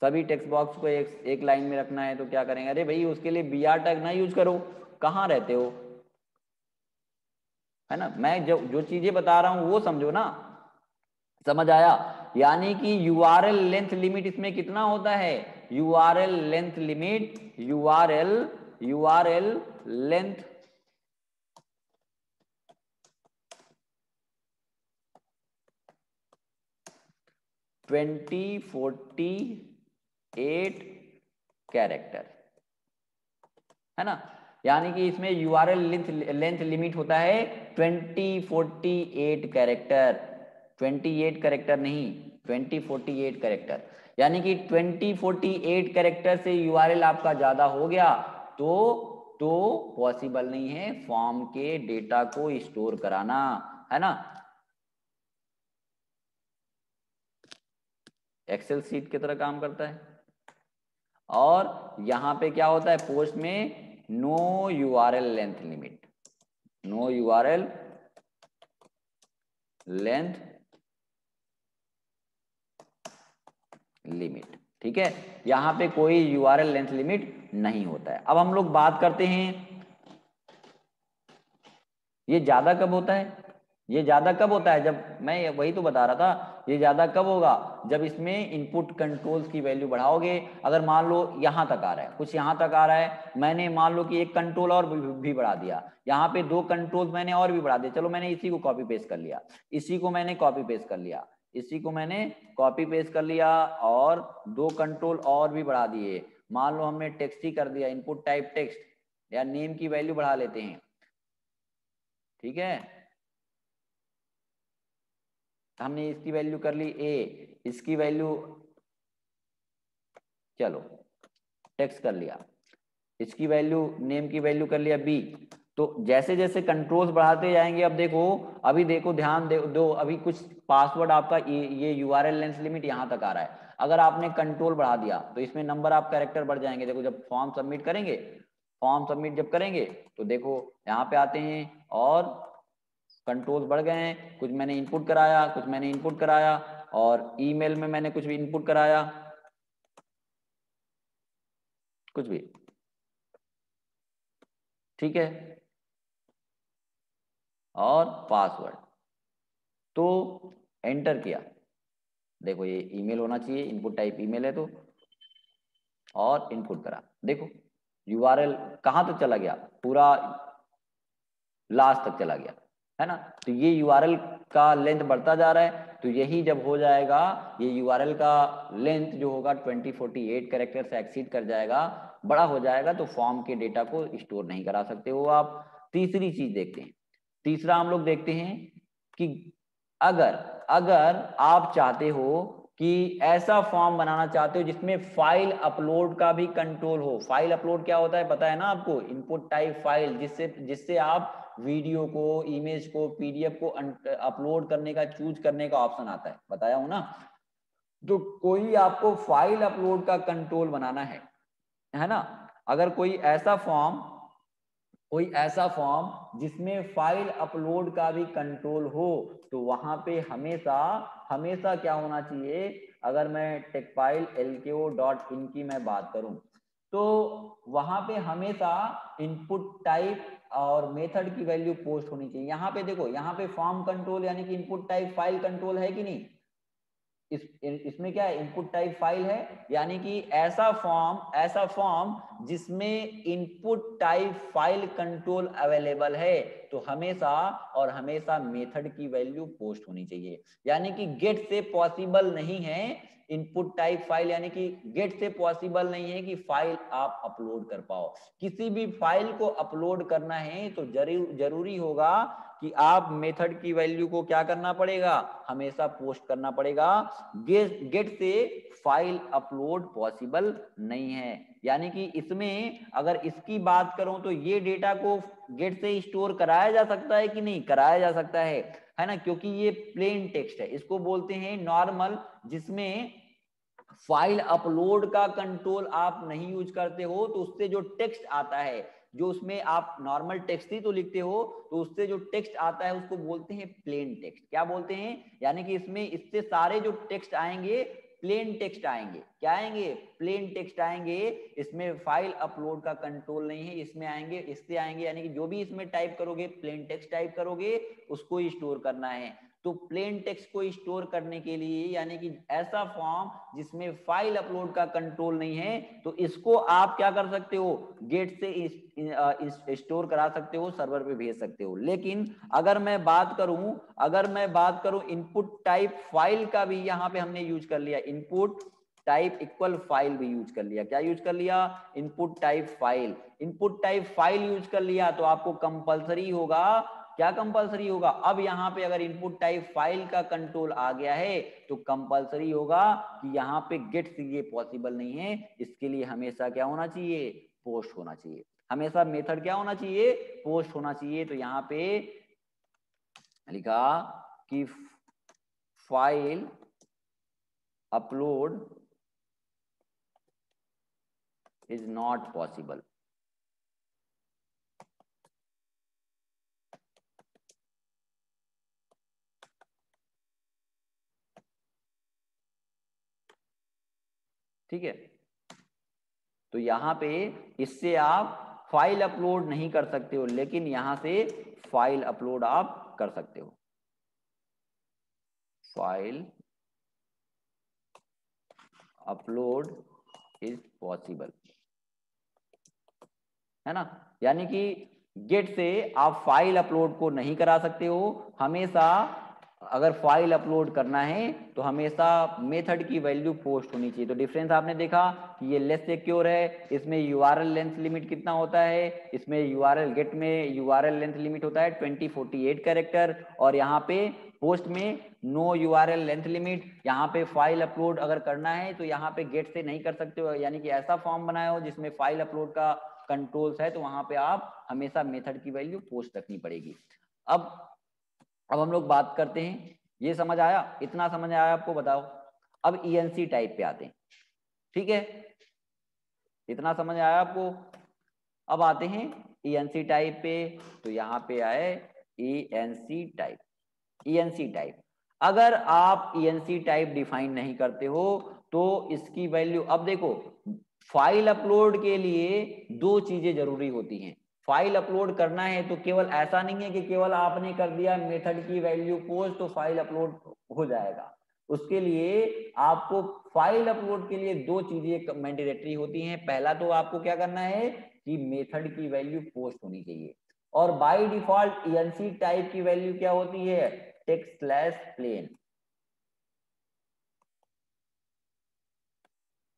Speaker 1: सभी टेक्स्ट बॉक्स को एक लाइन में रखना है तो क्या करेंगे? अरे भाई उसके लिए BR टैग ना यूज करो, कहाँ रहते हो, है ना? मैं जो चीजें बता रहा हूं वो समझो ना, समझ आया? यानी कि यूआरएल लेंथ लिमिट इसमें कितना होता है, URL length limit, URL length 2048 character, है ना? यानी कि इसमें यूआरएल लेंथ लिमिट होता है 2048 कैरेक्टर, 28 कैरेक्टर नहीं, 2048 कैरेक्टर। यानी कि 2048 कैरेक्टर से यूआरएल आपका ज्यादा हो गया तो पॉसिबल नहीं है फॉर्म के डेटा को स्टोर कराना, है ना? एक्सेल शीट की तरह काम करता है। और यहां पे क्या होता है, पोस्ट में no URL length limit, no URL length limit, ठीक है? यहां पे कोई यूआरएल लेंथ लिमिट नहीं होता है। अब हम लोग बात करते हैं ये ज्यादा कब होता है, ये ज्यादा कब होता है, जब मैं वही तो बता रहा था, ये ज्यादा कब होगा, जब इसमें इनपुट कंट्रोल्स की वैल्यू बढ़ाओगे। अगर मान लो यहां तक आ रहा है, कुछ यहां तक आ रहा है, मैंने मान लो कि एक कंट्रोल और भी बढ़ा दिया, यहाँ पे 2 कंट्रोल मैंने और भी बढ़ा दिया, चलो मैंने इसी को कॉपी पेस्ट कर लिया, इसी को मैंने कॉपी पेस्ट कर लिया, इसी को मैंने कॉपी पेस्ट कर लिया और 2 कंट्रोल और भी बढ़ा दिए। मान लो हमने टेक्स्ट ही कर दिया, इनपुट टाइप टेक्स्ट या नेम की वैल्यू बढ़ा लेते हैं, ठीक है? हमने इसकी वैल्यू कर ली A, इसकी वैल्यू चलो टेक्स्ट कर लिया, इसकी वैल्यू नेम की वैल्यू कर लिया B। तो जैसे जैसे कंट्रोल्स बढ़ाते जाएंगे, अब देखो, अभी देखो ध्यान दो, अभी कुछ पासवर्ड आपका ये यूआरएल लेंथ लिमिट यहां तक आ रहा है। अगर आपने कंट्रोल बढ़ा दिया तो इसमें नंबर ऑफ कैरेक्टर बढ़ जाएंगे। देखो जब फॉर्म सबमिट करेंगे, फॉर्म सबमिट जब करेंगे तो देखो यहाँ पे आते हैं और कंट्रोल्स बढ़ गए हैं, कुछ मैंने इनपुट कराया, कुछ मैंने इनपुट कराया, और ईमेल में मैंने कुछ भी इनपुट कराया, कुछ भी, ठीक है? और पासवर्ड तो एंटर किया, देखो ये ईमेल होना चाहिए, इनपुट टाइप ईमेल है तो, और इनपुट करा, देखो यूआरएल कहां तक चला गया, पूरा लास्ट तक चला गया, है ना? तो ये यूआरएल का लेंथ बढ़ता जा रहा है। तो यही जब हो जाएगा, ये यूआरएल का लेंथ जो होगा 2048 कैरेक्टर से एक्सीड कर जाएगा, बड़ा हो जाएगा, तो फॉर्म के डेटा को स्टोर नहीं करा सकते हो आप। तीसरी चीज देखते हैं, तीसरा हम लोग देखते हैं कि अगर अगर आप चाहते हो कि ऐसा फॉर्म बनाना चाहते हो जिसमें फाइल अपलोड का भी कंट्रोल हो। फाइल अपलोड क्या होता है पता है ना आपको, इनपुट टाइप फाइल, जिससे जिससे आप वीडियो को, इमेज को, पीडीएफ को अपलोड करने का, चूज करने का ऑप्शन आता है, बताया हूं ना? तो कोई आपको फाइल अपलोड का कंट्रोल बनाना है ना? अगर कोई ऐसा फॉर्म जिसमें फाइल अपलोड का भी कंट्रोल हो, तो वहां पे हमेशा हमेशा क्या होना चाहिए, अगर मैं टेक्सफाइल lko.in की मैं बात करूं तो वहां पे हमेशा इनपुट टाइप और मेथड की वैल्यू पोस्ट होनी चाहिए। यहाँ पे देखो, यहाँ पे फॉर्म कंट्रोल यानी कि इनपुट टाइप फाइल कंट्रोल है कि नहीं, इसमें क्या है, इनपुट टाइप फाइल है, यानी कि ऐसा फॉर्म जिसमें input type file control available है तो हमेशा और हमेशा मेथड की वैल्यू पोस्ट होनी चाहिए। यानी कि गेट से पॉसिबल नहीं है इनपुट टाइप फाइल, यानी कि गेट से पॉसिबल नहीं है कि फाइल आप अपलोड कर पाओ। किसी भी फाइल को अपलोड करना है तो जरूरी होगा कि आप मेथड की वैल्यू को क्या करना पड़ेगा, हमेशा पोस्ट करना पड़ेगा। गेट से फाइल अपलोड पॉसिबल नहीं है। यानी कि इसमें अगर इसकी बात करूं तो ये डेटा को गेट से स्टोर कराया जा सकता है कि नहीं, कराया जा सकता है ना, क्योंकि ये प्लेन टेक्स्ट है, इसको बोलते हैं नॉर्मल, जिसमें फाइल अपलोड का कंट्रोल आप नहीं यूज करते हो तो उससे जो टेक्स्ट आता है, जो उसमें आप नॉर्मल टेक्स्ट ही तो लिखते हो, तो उससे जो टेक्स्ट आता है उसको बोलते हैं प्लेन टेक्स्ट। क्या बोलते हैं, यानी कि इसमें इससे सारे जो टेक्स्ट आएंगे प्लेन टेक्स्ट आएंगे। क्या आएंगे, प्लेन टेक्स्ट आएंगे। इसमें फाइल अपलोड का कंट्रोल नहीं है, इसमें आएंगे, इससे आएंगे, यानी कि जो भी इसमें टाइप करोगे प्लेन टेक्स्ट टाइप करोगे, उसको ही स्टोर करना है। तो प्लेन टेक्स्ट को स्टोर करने के लिए, यानी कि ऐसा फॉर्म जिसमें फाइल अपलोड का कंट्रोल नहीं है, तो इसको आप क्या कर सकते हो, गेट से स्टोर करा सकते हो, सर्वर पे भेज सकते हो। लेकिन अगर मैं बात करूं इनपुट टाइप फाइल का भी यहां पे हमने यूज कर लिया, इनपुट टाइप इक्वल फाइल भी यूज कर लिया। क्या यूज कर लिया, input type file. Input type file use कर लिया तो आपको कंपलसरी होगा, क्या कंपलसरी होगा, अब यहाँ पे अगर इनपुट टाइप फाइल का कंट्रोल आ गया है तो कंपलसरी होगा कि यहाँ पे गेट से ये पॉसिबल नहीं है, इसके लिए हमेशा क्या होना चाहिए, पोस्ट होना चाहिए। हमेशा मेथड क्या होना चाहिए, पोस्ट होना चाहिए। तो यहाँ पे लिखा कि file upload is not possible. ठीक है, तो यहां पे इससे आप फाइल अपलोड नहीं कर सकते हो, लेकिन यहां से फाइल अपलोड आप कर सकते हो। फाइल अपलोड इज पॉसिबल, है ना। यानी कि गेट से आप फाइल अपलोड को नहीं करा सकते हो, हमेशा अगर फाइल अपलोड करना है तो हमेशा मेथड की वैल्यू पोस्ट होनी चाहिए। तो डिफरेंस आपने देखा कि ये लेस सिक्योर है, इसमें यूआरएल लेंथ लिमिट कितना होता है, इसमें यूआरएल गेट में यूआरएल लेंथ लिमिट होता है 2048 कैरेक्टर, और यहाँ पे पोस्ट में नो यूआरएल लेंथ लिमिट। यहाँ पे फाइल अपलोड अगर करना है तो यहाँ पे गेट से नहीं कर सकते हो, यानी कि ऐसा फॉर्म बनाया हो जिसमें फाइल अपलोड का कंट्रोल्स है, तो वहां पे आप हमेशा मेथड की वैल्यू पोस्ट रखनी पड़ेगी। अब हम लोग बात करते हैं, ये समझ आया, इतना समझ आया आपको, बताओ। अब ईएनसी टाइप पे आते हैं, ठीक है, इतना समझ आया आपको। अब आते हैं ईएनसी टाइप पे, तो यहाँ पे आए ईएनसी टाइप। ईएनसी टाइप, अगर आप ईएनसी टाइप डिफाइन नहीं करते हो तो इसकी वैल्यू, अब देखो फाइल अपलोड के लिए दो चीजें जरूरी होती हैं। फाइल अपलोड करना है तो केवल ऐसा नहीं है कि केवल आपने कर दिया मेथड की वैल्यू पोस्ट तो फाइल अपलोड हो जाएगा। उसके लिए आपको फाइल अपलोड के लिए दो चीजें मैंडेटरी होती हैं। पहला तो आपको क्या करना है कि मेथड की वैल्यू पोस्ट होनी चाहिए, और बाय डिफॉल्ट ईएनसी टाइप की वैल्यू क्या होती है, text slash plain,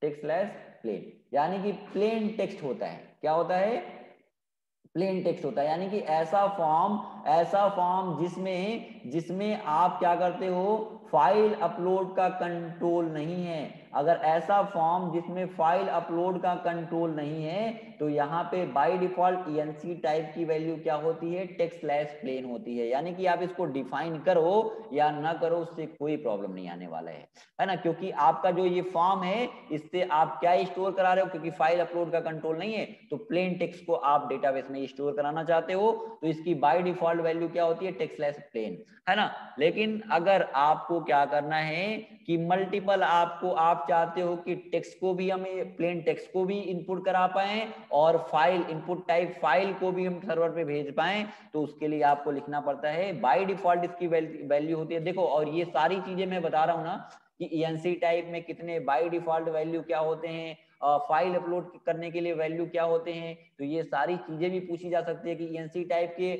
Speaker 1: text slash plain, यानी कि प्लेन टेक्स्ट होता है। क्या होता है, प्लेन टेक्स्ट होता है, यानी कि ऐसा फॉर्म जिसमें आप क्या करते हो, फाइल अपलोड का कंट्रोल नहीं है। अगर ऐसा फॉर्म जिसमें फाइल अपलोड का कंट्रोल नहीं है तो यहाँ पे बाय डिफॉल्ट ईएनसी टाइप की वैल्यू क्या होती है, टेक्स्ट स्लैश प्लेन होती है। यानी कि आप इसको डिफाइन करो या ना करो उससे कोई प्रॉब्लम नहीं आने वाला है ना, क्योंकि आपका जो ये फॉर्म है इससे आप क्या स्टोर करा रहे हो, क्योंकि फाइल अपलोड का कंट्रोल नहीं है तो प्लेन टेक्स्ट को आप डेटाबेस में स्टोर कराना चाहते हो, तो इसकी बाय डिफॉल्ट वैल्यू क्या होती है, टेक्स्ट स्लैश प्लेन, है ना। लेकिन अगर आपको क्या करना है कि मल्टीपल आप चाहते हो कि टेक्स्ट को भी हमें प्लेन टेक्स्ट को भी इनपुट करा पाए और फाइल इनपुट टाइप फाइल को भी हम सर्वर पे भेज पाए, तो उसके लिए आपको लिखना पड़ता है बाय डिफॉल्ट इसकी वैल्यू होती है। देखो, और ये सारी चीजें मैं बता रहा हूं ना कि ईएनसी टाइप में कितने बाय डिफॉल्ट वैल्यू क्या होते हैं, फाइल अपलोड करने के लिए वैल्यू क्या होते हैं, तो ये सारी चीजें भी पूछी जा सकती है कि ईएनसी टाइप के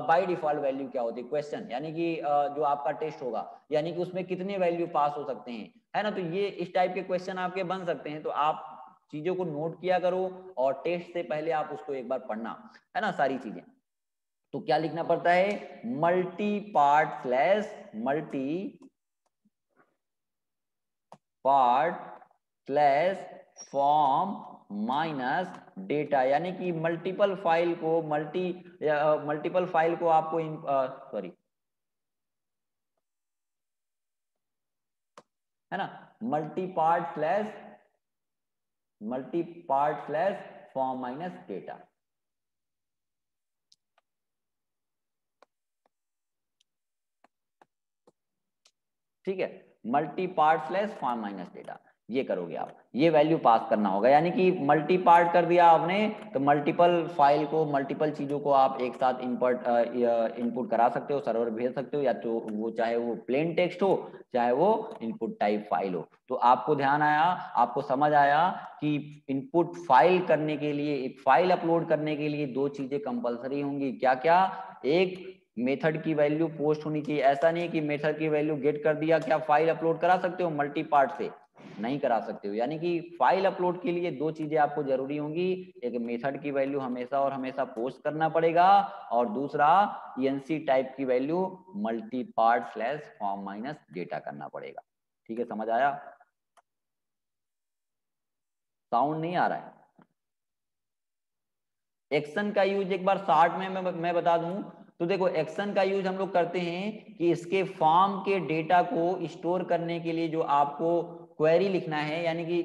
Speaker 1: बाय डिफॉल्ट वैल्यू क्या होती है, क्वेश्चन यानी कि जो आपका टेस्ट होगा यानी कि उसमें कितने वैल्यू पास हो सकते हैं, है ना। तो ये इस टाइप के क्वेश्चन आपके बन सकते हैं, तो आप चीजों को नोट किया करो और टेस्ट से पहले आप उसको एक बार पढ़ना, है ना, सारी चीजें। तो क्या लिखना पड़ता है, multi part slash form minus data, यानी कि मल्टीपल फाइल को आपको सॉरी, है ना, multi part slash form minus data. ठीक है, multi part slash form minus data, ये करोगे आप, ये वैल्यू पास करना होगा, यानी कि मल्टी पार्ट कर दिया आपने तो मल्टीपल फाइल को, मल्टीपल चीजों को आप एक साथ इनपुट करा सकते हो, सर्वर भेज सकते हो, या तो वो चाहे वो प्लेन टेक्स्ट हो चाहे वो इनपुट टाइप फाइल हो। तो आपको ध्यान आया, आपको समझ आया कि इनपुट फाइल करने के लिए, एक फाइल अपलोड करने के लिए दो चीजें कंपलसरी होंगी, क्या क्या, एक मेथड की वैल्यू पोस्ट होनी चाहिए, ऐसा नहीं कि मेथड की वैल्यू गेट कर दिया, क्या फाइल अपलोड करा सकते हो मल्टी पार्ट से, नहीं करा सकते हो। यानी कि फाइल अपलोड के लिए दो चीजें आपको जरूरी होंगी, एक मेथड की वैल्यू हमेशा और हमेशा पोस्ट करना पड़ेगा, और दूसरा ईएनसी टाइप की value multi part slash form minus data करना पड़ेगा। ठीक है, समझ आया, साउंड नहीं आ रहा है। एक्शन का यूज एक बार शार्ट में मैं बता दूं, तो देखो एक्शन का यूज हम लोग करते हैं कि इसके फॉर्म के डेटा को स्टोर करने के लिए जो आपको क्वेरी लिखना है, यानी कि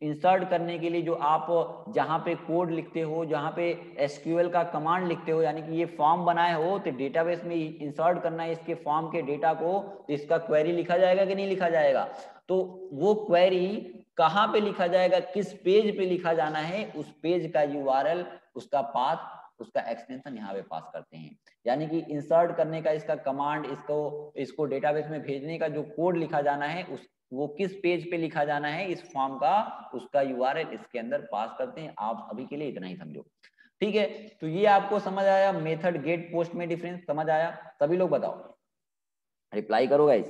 Speaker 1: इंसर्ट करने के लिए जो आप जहां पे कोड लिखते हो, जहां पे एसक्यूएल का कमांड लिखते हो, यानी कि ये फॉर्म बनाए हो तो डेटाबेस में इंसर्ट करना है इसके फॉर्म के डेटा को, तो इसका क्वेरी लिखा जाएगा कि नहीं लिखा जाएगा। तो वो क्वेरी कहाँ पे लिखा जाएगा, किस पेज पे लिखा जाना है, उस पेज का यूआरएल, उसका पाथ, उसका एक्सटेंशन यहाँ पे पास करते हैं। यानी कि इंसर्ट करने का इसका कमांड, इसको डेटाबेस में भेजने का जो कोड लिखा जाना है, उस वो किस पेज पे लिखा जाना है इस फॉर्म का, उसका यूआरएल इसके अंदर पास करते हैं। आप अभी के लिए इतना ही समझो, ठीक है। तो ये आपको समझ आया, मेथड गेट पोस्ट में डिफरेंस समझ आया, सभी लोग बताओ, रिप्लाई करो गाइस,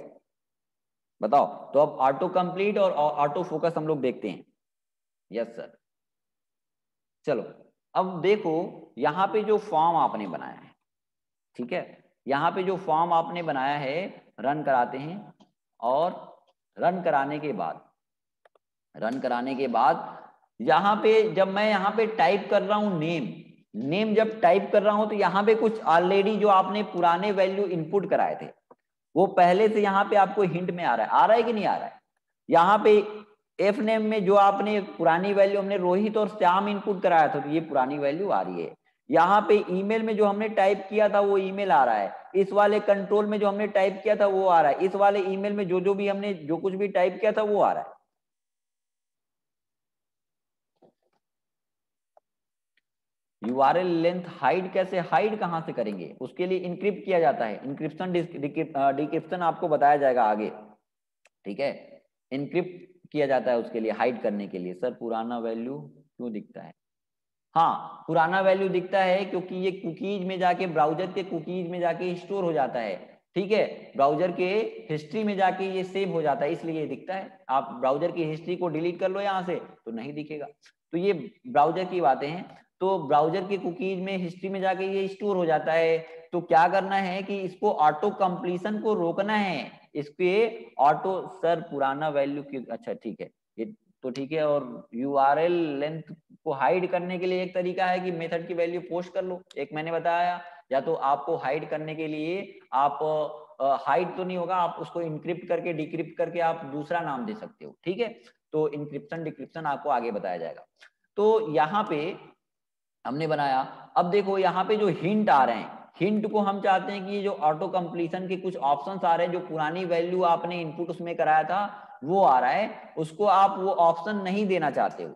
Speaker 1: बताओ। तो अब ऑटो कंप्लीट और ऑटो फोकस हम लोग देखते हैं। यस सर, चलो अब देखो, यहाँ पे जो फॉर्म आपने बनाया है, ठीक है, यहाँ पे जो फॉर्म आपने बनाया है, रन कराते हैं, और रन कराने के बाद यहाँ पे जब मैं यहाँ पे टाइप कर रहा हूँ नेम जब टाइप कर रहा हूँ, तो यहाँ पे कुछ ऑलरेडी जो आपने पुराने वैल्यू इनपुट कराए थे वो पहले से यहाँ पे आपको हिंट में आ रहा है कि नहीं आ रहा है। यहाँ पे एफ नेम में जो आपने पुरानी वैल्यू, हमने रोहित और श्याम इनपुट कराया था, तो ये पुरानी वैल्यू आ रही है। यहाँ पे ईमेल में जो हमने टाइप किया था वो ईमेल आ रहा है, इस वाले कंट्रोल में जो हमने टाइप किया था वो आ रहा है, इस वाले ईमेल में जो भी हमने जो कुछ भी टाइप किया था वो आ रहा है। यूआरएल लेंथ हाइड, कैसे हाइड कहां से करेंगे, उसके लिए इनक्रिप्ट किया जाता है, इंक्रिप्शन डिक्रिप्शन आपको बताया जाएगा आगे, ठीक है। इनक्रिप्ट किया जाता है उसके लिए, हाइड करने के लिए। सर पुराना वैल्यू क्यों दिखता है, हाँ पुराना वैल्यू दिखता है क्योंकि ये कुकीज में जाके, ब्राउजर के कुकीज में जाके स्टोर हो जाता है, ठीक है, ब्राउजर के हिस्ट्री में जाके ये सेव हो जाता है, इसलिए ये दिखता है। आप ब्राउजर की हिस्ट्री को डिलीट कर लो यहाँ से तो नहीं दिखेगा। तो ये ब्राउजर की बातें हैं, तो ब्राउजर के कुकीज में हिस्ट्री में जाके ये स्टोर हो जाता है। तो क्या करना है कि इसको ऑटो कंप्लीशन को रोकना है, इसके ऑटो, सर पुराना वैल्यू की, अच्छा ठीक है, ये तो ठीक है। और यूआरएल लेंथ को हाइड करने के लिए एक तरीका है कि मेथड की वैल्यू पोस्ट कर लो, एक मैंने बताया, या तो आपको हाइड करने के लिए आप हाइड तो नहीं होगा, आप उसको इंक्रिप्ट करके डिक्रिप्ट करके आप दूसरा नाम दे सकते हो, ठीक है। तो इंक्रिप्शन डिक्रिप्शन आपको आगे बताया जाएगा। तो यहाँ पे हमने बनाया, अब देखो यहाँ पे जो हिंट आ रहे हैं, हिंट को हम चाहते हैं कि ये जो ऑटो कंप्लीशन के कुछ ऑप्शंस आ रहे हैं, जो पुरानी वैल्यू आपने इनपुट उसमें कराया था वो आ रहा है, उसको आप वो ऑप्शन नहीं देना चाहते हो।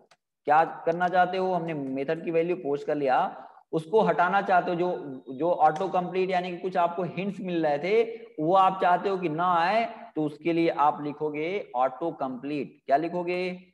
Speaker 1: क्या करना चाहते हो, हमने मेथड की वैल्यू पोस्ट कर लिया, उसको हटाना चाहते हो, जो जो ऑटो कंप्लीट यानी कि कुछ आपको हिंट्स मिल रहे थे वो आप चाहते हो कि ना आए, तो उसके लिए आप लिखोगे ऑटो कंप्लीट, क्या लिखोगे,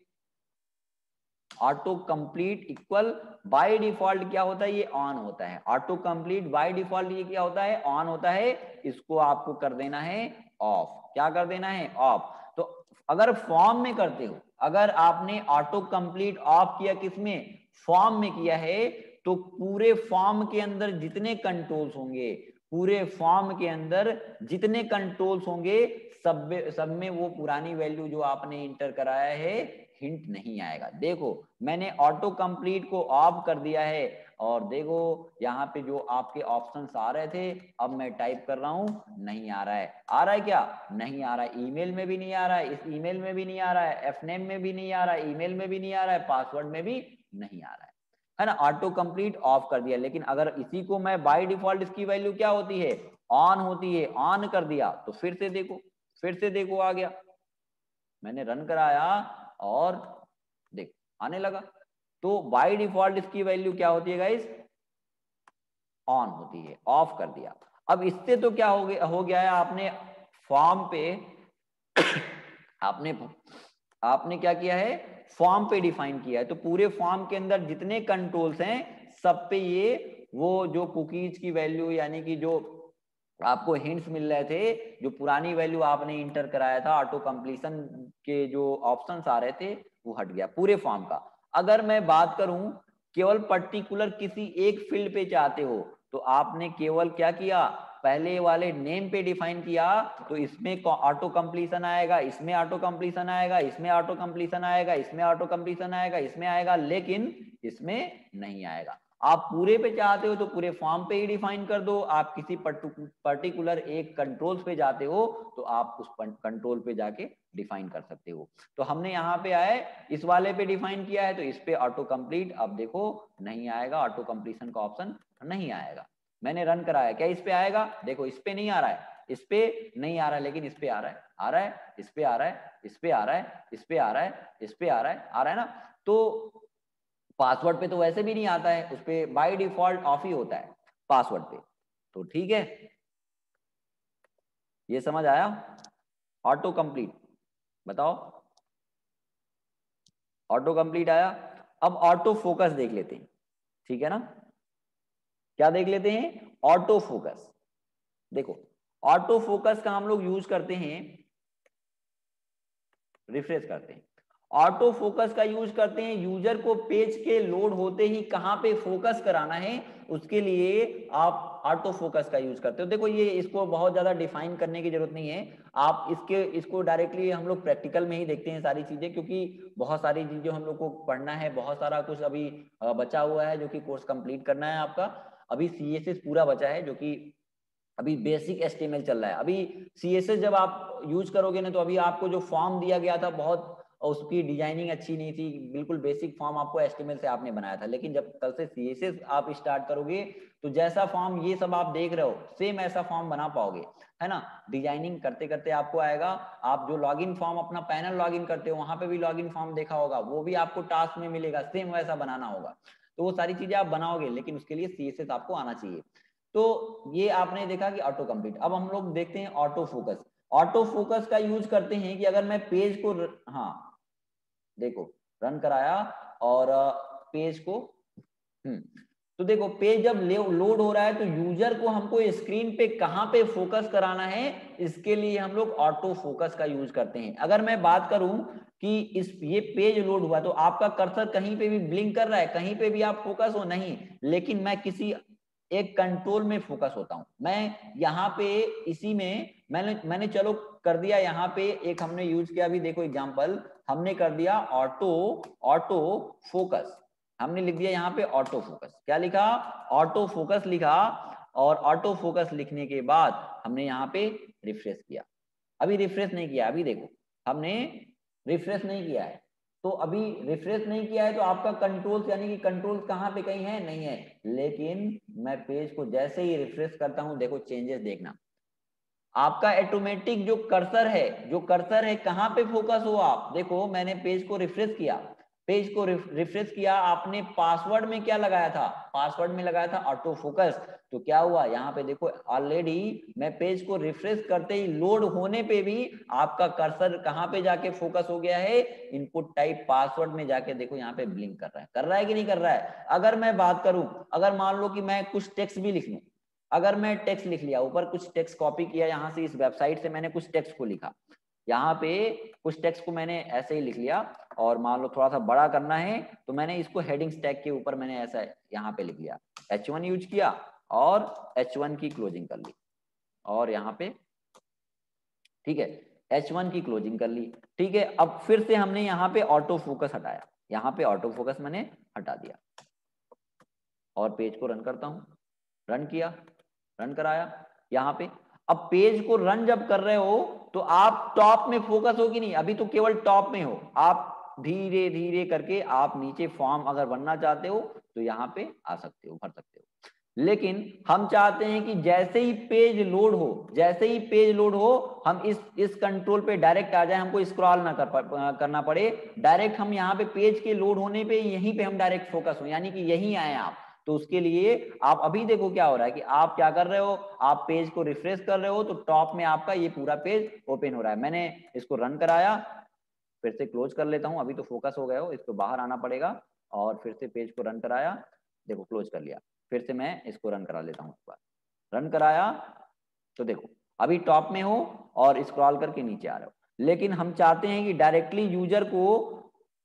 Speaker 1: auto complete equal by default क्या होता है, ये ऑन होता है। ऑटो कंप्लीट बाय डिफॉल्ट ये क्या होता है, ऑन होता है। इसको आपको कर देना है ऑफ। क्या कर देना है, ऑफ। तो अगर फॉर्म में करते हो, अगर आपने ऑटो कंप्लीट ऑफ किया किसमें, फॉर्म में किया है, तो पूरे फॉर्म के अंदर जितने कंट्रोल्स होंगे, पूरे फॉर्म के अंदर जितने कंट्रोल्स होंगे, सब में वो पुरानी वैल्यू जो आपने इंटर कराया है हिंट नहीं आएगा। देखो मैंने ऑटो कंप्लीट को ऑफ कर दिया है, और देखो यहाँ पे जो आपके ऑप्शंस आ रहे थे, अब मैं टाइप कर रहा हूं, नहीं आ रहा है। आ रहा है क्या, नहीं आ रहा है। ईमेल में भी नहीं आ रहा है, इस ईमेल में भी नहीं आ रहा है, एफनेम में भी नहीं आ रहा है, ईमेल में भी नहीं आ रहा है, पासवर्ड में भी नहीं आ रहा है ना। ऑटो कंप्लीट ऑफ कर दिया। लेकिन अगर इसी को मैं बाय डिफॉल्ट, इसकी वैल्यू क्या होती है, ऑन होती है, ऑन कर दिया, तो फिर से देखो, फिर से देखो आ गया। मैंने रन कराया और देख आने लगा। तो बाय डिफॉल्ट इसकी वैल्यू क्या होती है गाइस, ऑन होती है, ऑफ कर दिया। अब इससे तो क्या हो गया है, आपने फॉर्म पे आपने आपने क्या किया है, फॉर्म पे डिफाइन किया है। तो पूरे फॉर्म के अंदर जितने कंट्रोल्स हैं, सब पे ये वो जो कुकीज की वैल्यू, यानी कि जो आपको हिंट्स मिल रहे थे, जो पुरानी वैल्यू आपने इंटर कराया था, ऑटो कंप्लीशन के जो ऑप्शंस आ रहे थे, वो हट गया पूरे फॉर्म का। अगर मैं बात करूं केवल पर्टिकुलर किसी एक फील्ड पे चाहते हो, तो आपने केवल क्या किया, पहले वाले नेम पे डिफाइन किया, तो इसमें ऑटो कंप्लीशन आएगा, इसमें ऑटो कंप्लीशन आएगा, इसमें ऑटो कंप्लीशन आएगा, इसमें ऑटो कंप्लीशन आएगा, इसमें आएगा, लेकिन इसमें नहीं आएगा। आप पूरे पे चाहते हो तो पूरे फॉर्म पे ही डिफाइन कर दो। आप किसी पर्टिकुलर एक कंट्रोल्स पे जाते हो, तो आप उस कंट्रोल पे जाके डिफाइन कर सकते हो। तो हमने यहाँ पे आए इस वाले पे डिफाइन किया है, तो इस पे ऑटो कंप्लीट, अब देखो नहीं आएगा, ऑटो कंप्लीशन का ऑप्शन नहीं आएगा। मैंने रन कराया, क्या इस पे आएगा, देखो इस पे नहीं आ रहा है, इस पे नहीं आ रहा है, लेकिन इस पे आ रहा है, आ रहा है, इस पे आ रहा है, इस पे आ रहा है, इस पे आ रहा है, इस पे आ रहा है, आ रहा है ना। तो पासवर्ड पे तो वैसे भी नहीं आता है, उस पे बाय डिफॉल्ट ऑफ ही होता है पासवर्ड पे। तो ठीक है, ये समझ आया, ऑटो कंप्लीट, बताओ, ऑटो कंप्लीट आया। अब ऑटो फोकस देख लेते हैं, ठीक है ना। क्या देख लेते हैं, ऑटो फोकस। देखो ऑटो फोकस का हम लोग यूज करते हैं, रिफ्रेश करते हैं, ऑटो फोकस का यूज करते हैं यूजर को पेज के लोड होते ही कहां पे फोकस कराना है, उसके लिए आप ऑटो फोकस का यूज करते हो। देखो ये इसको बहुत ज्यादा डिफाइन करने की जरूरत नहीं है, आप इसको डायरेक्टली हम लोग प्रैक्टिकल में ही देखते हैं सारी चीजें, क्योंकि बहुत सारी चीजें हम लोग को पढ़ना है, बहुत सारा कुछ अभी बचा हुआ है जो कि कोर्स कंप्लीट करना है आपका। अभी CSS पूरा बचा है, जो कि अभी बेसिक HTML चल रहा है। अभी CSS जब आप यूज करोगे ना, तो अभी आपको जो फॉर्म दिया गया था, बहुत उसकी डिजाइनिंग अच्छी नहीं थी, बिल्कुल बेसिक फॉर्म आपको HTML से आपने बनाया था। लेकिन जब कल से CSS आप स्टार्ट करोगे, तो जैसा फॉर्म ये सब आप देख रहे हो, सेम ऐसा फॉर्म बना पाओगे, है ना। डिजाइनिंग करते करते आपको आएगा। आप जो लॉगिन फॉर्म अपना पैनल लॉगिन करते हो, वहां पे भी लॉगिन फॉर्म देखा होगा, वो भी आपको टास्क में मिलेगा, सेम वैसा बनाना होगा। तो वो सारी चीजें आप बनाओगे, लेकिन उसके लिए CSS आपको आना चाहिए। तो ये आपने देखा कि ऑटो कंप्लीट। अब हम लोग देखते हैं ऑटो फोकस। ऑटो फोकस का यूज करते हैं कि अगर मैं पेज को हाँ देखो रन कराया और पेज को तो देखो पेज जब लोड हो रहा है, तो यूजर को हमको स्क्रीन पे कहां पे फोकस कराना है, इसके लिए हम लोग ऑटो फोकस का यूज करते हैं। अगर मैं बात करूं कि ये पेज लोड हुआ, तो आपका कर्सर कहीं पे भी ब्लिंक कर रहा है, कहीं पे भी आप फोकस हो नहीं, लेकिन मैं किसी एक कंट्रोल में फोकस होता हूं। मैं यहाँ पे इसी में मैंने चलो कर दिया, यहाँ पे एक हमने यूज किया, अभी देखो एग्जांपल हमने कर दिया ऑटो ऑटो फोकस, हमने लिख दिया यहाँ पे ऑटो फोकस। क्या लिखा, ऑटो फोकस लिखा, और ऑटो फोकस लिखने के बाद हमने यहाँ पे रिफ्रेश किया। अभी रिफ्रेश नहीं किया, अभी देखो हमने रिफ्रेश नहीं किया है, तो अभी रिफ्रेश नहीं किया है, तो आपका कंट्रोल्स यानी कि कंट्रोल्स कहाँ पे कहीं है, नहीं है। लेकिन मैं पेज को जैसे ही रिफ्रेश करता हूं, देखो चेंजेस देखना, आपका ऑटोमेटिक जो कर्सर है कहाँ पे फोकस हो, आप देखो मैंने पेज को रिफ्रेश किया, पेज को रिफ्रेश किया, आपने पासवर्ड में क्या लगाया था, पासवर्ड में लगाया था ऑटो फोकस। तो क्या हुआ यहाँ पे देखो, ऑलरेडी मैं पेज को रिफ्रेश करते ही लोड होने पे भी आपका कर्सर कहाँ पे जाके फोकस हो गया है, इनपुट टाइप पासवर्ड में जाके देखो यहाँ पे ब्लिंक कर रहा है कि नहीं कर रहा है। अगर मैं बात करूं, अगर मान लो कि मैं कुछ टेक्स्ट भी लिख लूं, अगर मैं टेक्स्ट लिख लिया, ऊपर कुछ टेक्स्ट कॉपी किया, यहाँ से इस वेबसाइट से मैंने कुछ टेक्स्ट को लिखा, यहाँ पे कुछ टेक्स्ट को मैंने ऐसे ही लिख लिया, और मान लो थोड़ा सा बड़ा करना है तो मैंने इसको हेडिंग्स टैग के ऊपर मैंने ऐसा यहाँ पे लिख लिया, H1 यूज किया और H1 की क्लोजिंग कर ली, और यहाँ पे ठीक है H1 की क्लोजिंग कर ली। ठीक है, अब फिर से हमने यहाँ पे ऑटो फोकस हटाया, यहाँ पे ऑटो फोकस मैंने हटा दिया, और पेज को रन करता हूँ, रन किया, रन कराया यहाँ पे। अब पेज को रन जब कर रहे हो तो आप टॉप में फोकस हो कि नहीं, अभी तो केवल टॉप में हो, आप धीरे धीरे करके आप नीचे फॉर्म अगर बनना चाहते हो तो यहाँ पे आ सकते हो, भर सकते हो। लेकिन हम चाहते हैं कि जैसे ही पेज लोड हो, जैसे ही पेज लोड हो हम इस कंट्रोल पे डायरेक्ट आ जाए, हमको स्क्रॉल ना करना पड़े, डायरेक्ट हम यहाँ पे पेज के लोड होने पे यहीं पे हम डायरेक्ट फोकस हो, यानी कि यहीं आए आप। तो उसके लिए आप अभी देखो क्या हो रहा है कि आप क्या कर रहे हो, आप पेज को रिफ्रेश कर रहे हो तो टॉप में आपका ये पूरा पेज ओपन हो रहा है। मैंने इसको रन कराया, फिर से क्लोज कर लेता हूं, अभी तो फोकस हो गए हो, इसको बाहर आना पड़ेगा, और फिर से पेज को रन कराया, देखो क्लोज कर लिया, फिर से मैं इसको रन करा लेता हूं एक बार, रन कराया तो देखो अभी टॉप में हो और स्क्रॉल करके नीचे आ रहे हो। लेकिन हम चाहते हैं कि डायरेक्टली यूजर को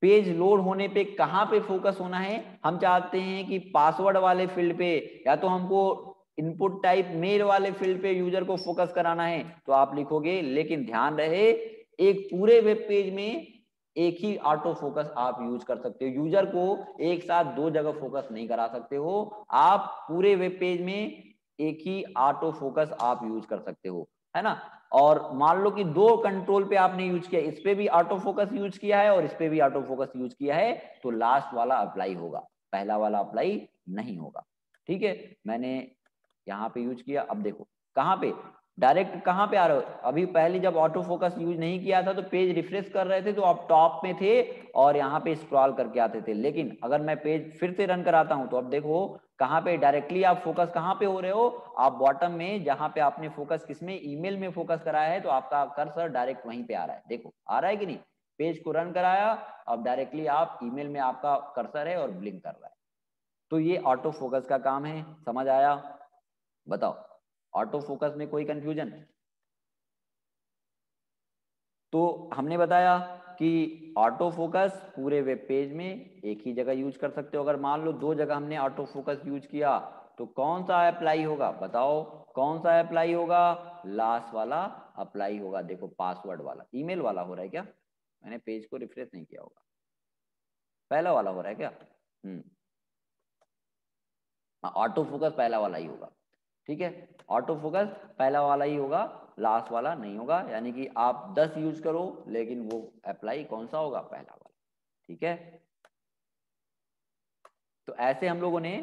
Speaker 1: पेज लोड होने पे कहां पे फोकस होना है, हम चाहते हैं कि पासवर्ड वाले फील्ड पे, या तो हमको इनपुट टाइप मेल वाले फील्ड पे यूजर को फोकस कराना है, तो आप लिखोगे, लेकिन ध्यान रहे एक पूरे वेब पेज में एक ही ऑटो फोकस आप यूज कर सकते हो, यूजर को एक साथ दो जगह फोकस नहीं करा सकते हो, आप पूरे वेब पेज में एक ही ऑटो फोकस आप यूज कर सकते हो, है ना। और मान लो कि दो कंट्रोल पे आपने यूज किया, इस पे भी ऑटो फोकस यूज किया है और इस पे भी ऑटो फोकस यूज किया है, तो लास्ट वाला अप्लाई होगा, पहला वाला अप्लाई नहीं होगा। ठीक है, मैंने यहाँ पे यूज किया, अब देखो कहाँ पे डायरेक्ट कहाँ पे आ रहे हो, अभी पहले जब ऑटो फोकस यूज नहीं किया था तो पेज रिफ्रेश कर रहे थे तो आप टॉप में थे और यहाँ पे स्क्रॉल करके आते थे। लेकिन अगर मैं पेज फिर से रन कराता हूँ तो अब देखो कहाँ पे डायरेक्टली आप फोकस कहाँ पे हो रहे हो, आप बॉटम में, जहाँ पे आपने फोकस किसमें, ईमेल में फोकस कराया है, तो आपका कर्सर डायरेक्ट वहीं पे आ रहा है, देखो आ रहा है कि नहीं। पेज को रन कराया, अब डायरेक्टली आप ईमेल में आपका कर्सर है और ब्लिंक कर रहा है। तो ये ऑटो फोकस का काम है, समझ आया, बताओ ऑटो फोकस में कोई कंफ्यूजन। तो हमने बताया कि ऑटो फोकस पूरे वेब पेज में एक ही जगह यूज कर सकते हो, अगर मान लो दो जगह हमने ऑटो फोकस यूज किया तो कौन सा अप्लाई होगा, बताओ कौन सा अप्लाई होगा, लास्ट वाला अप्लाई होगा। देखो पासवर्ड वाला, ईमेल वाला हो रहा है क्या, मैंने पेज को रिफ्रेश नहीं किया होगा, पहला वाला हो रहा है क्या, ऑटो फोकस पहला वाला ही होगा। ठीक है, ऑटो फोकस पहला वाला ही होगा, लास्ट वाला नहीं होगा, यानी कि आप 10 यूज करो लेकिन वो अप्लाई कौन सा होगा, पहला वाला। ठीक है, तो ऐसे हम लोगों ने,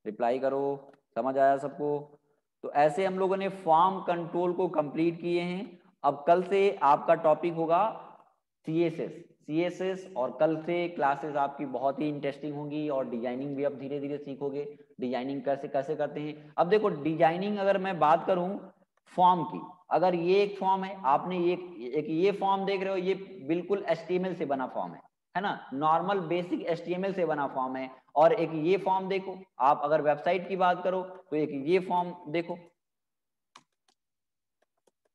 Speaker 1: रिप्लाई करो, समझ आया सबको। तो ऐसे हम लोगों ने फॉर्म कंट्रोल को कंप्लीट किए हैं। अब कल से आपका टॉपिक होगा सीएसएस, और कल से क्लासेस आपकी बहुत ही इंटरेस्टिंग होंगी, और डिजाइनिंग भी अब धीरे धीरे सीखोगे, डिजाइनिंग कैसे कैसे करते हैं। अब देखो डिजाइनिंग अगर मैं बात करूं फॉर्म की, अगर ये एक फॉर्म है, आपने एक ये फॉर्म देख रहे हो, ये बिल्कुल एचटीएमएल से बना फॉर्म है ना, नॉर्मल बेसिक एचटीएमएल से बना फॉर्म है। और एक ये फॉर्म देखो, आप अगर वेबसाइट की बात करो तो एक ये फॉर्म देखो,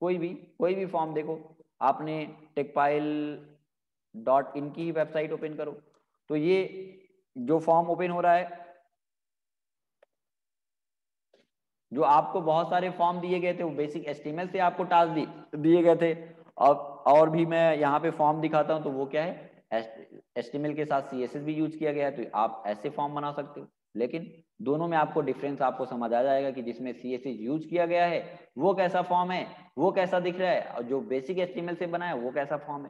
Speaker 1: कोई भी फॉर्म देखो, आपने टेकपाइल.इन की ही वेबसाइट ओपन करो, तो ये जो फॉर्म ओपन हो रहा है, जो आपको बहुत सारे फॉर्म दिए गए थे वो बेसिक एचटीएमएल से आपको टास्क दिए गए थे। और भी मैं यहाँ पे फॉर्म दिखाता हूँ, तो वो क्या है, एचटीएमएल के साथ सीएसएस भी यूज किया गया है, तो आप ऐसे फॉर्म बना सकते हो। लेकिन दोनों में आपको डिफरेंस आपको समझ आ जाएगा कि जिसमें सीएसएस यूज किया गया है वो कैसा फॉर्म है, वो कैसा दिख रहा है, और जो बेसिक एचटीएमएल से बना है वो कैसा फॉर्म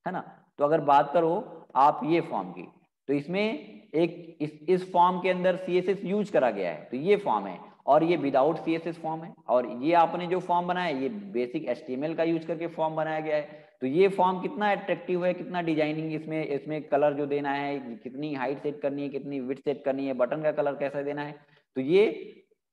Speaker 1: है ना। तो अगर बात करो आप ये फॉर्म की, तो इसमें एक इस फॉर्म के अंदर सीएसएस यूज करा गया है, तो ये फॉर्म है, और ये विदाउट सीएसएस फॉर्म है, और ये आपने जो फॉर्म बनाया है ये बेसिक एचटीएमएल का यूज करके फॉर्म बनाया गया है। तो ये फॉर्म कितना अट्रैक्टिव है, कितना डिजाइनिंग इसमें, इसमें कलर जो देना है, कितनी हाइट सेट करनी है, कितनी विड्थ सेट करनी है, बटन का कलर कैसा देना है, तो ये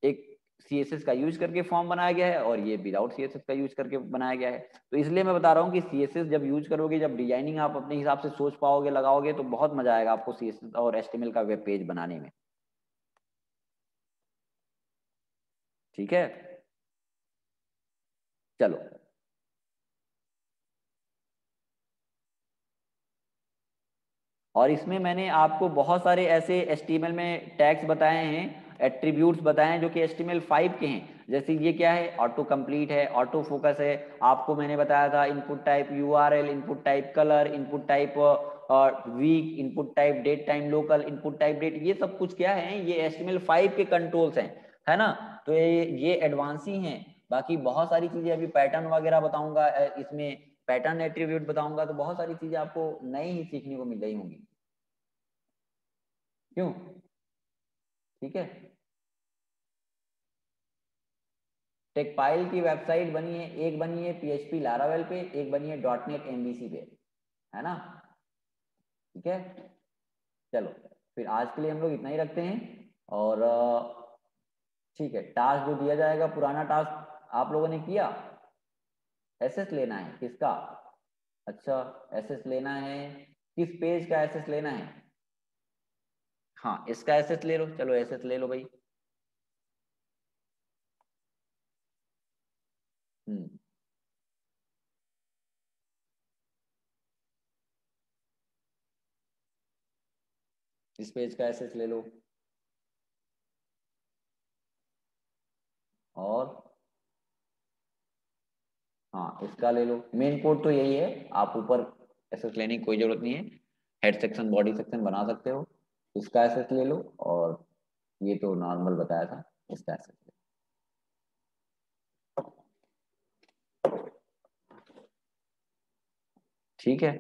Speaker 1: एक CSS का यूज करके फॉर्म बनाया गया है और ये विदाउट CSS का यूज करके बनाया गया है। तो इसलिए मैं बता रहा हूँ कि CSS जब यूज करोगे, जब डिजाइनिंग आप अपने हिसाब से सोच पाओगे, लगाओगे, तो बहुत मजा आएगा आपको CSS और HTML का वेब पेज बनाने में। ठीक है, चलो। और इसमें मैंने आपको बहुत सारे ऐसे HTML में टैग्स बताए हैं, एट्रीब्यूट्स बताए हैं जो कि HTML5 के हैं। जैसे ये क्या है, ऑटो कंप्लीट है, ऑटो फोकस है, आपको मैंने बताया था input type URL, input type colour, input type week, input type date time local, input type date, ये सब कुछ क्या है, ये HTML5 के कंट्रोल्स हैं, है ना। तो ये एडवांस ही हैं। बाकी बहुत सारी चीजें अभी पैटर्न वगैरह बताऊंगा, इसमें पैटर्न एट्रीब्यूट बताऊंगा, तो बहुत सारी चीजें आपको नई ही सीखने को मिल रही होंगी। क्यों? ठीक है। टेकपाइल की वेबसाइट बनी है, एक बनी है PHP लारावेल पे, एक बनी है .NET MVC पे, है ना। ठीक है, चलो, फिर आज के लिए हम लोग इतना ही रखते हैं। और ठीक है, टास्क जो दिया जाएगा, पुराना टास्क आप लोगों ने किया, एसएस लेना है किसका? अच्छा, एसएस लेना है, किस पेज का एसएस लेना है? हाँ, इसका एसएस ले लो, चलो एसएस ले लो भाई। हम्म, इस पेज का एसएस ले लो। और हाँ, इसका ले लो, मेन कोड तो यही है, आप ऊपर एसएस लेने की कोई जरूरत नहीं है, हेड सेक्शन बॉडी सेक्शन बना सकते हो। इसका एसएस ले लो, और ये तो नॉर्मल बताया था, इसका एसएस ले लो। ठीक है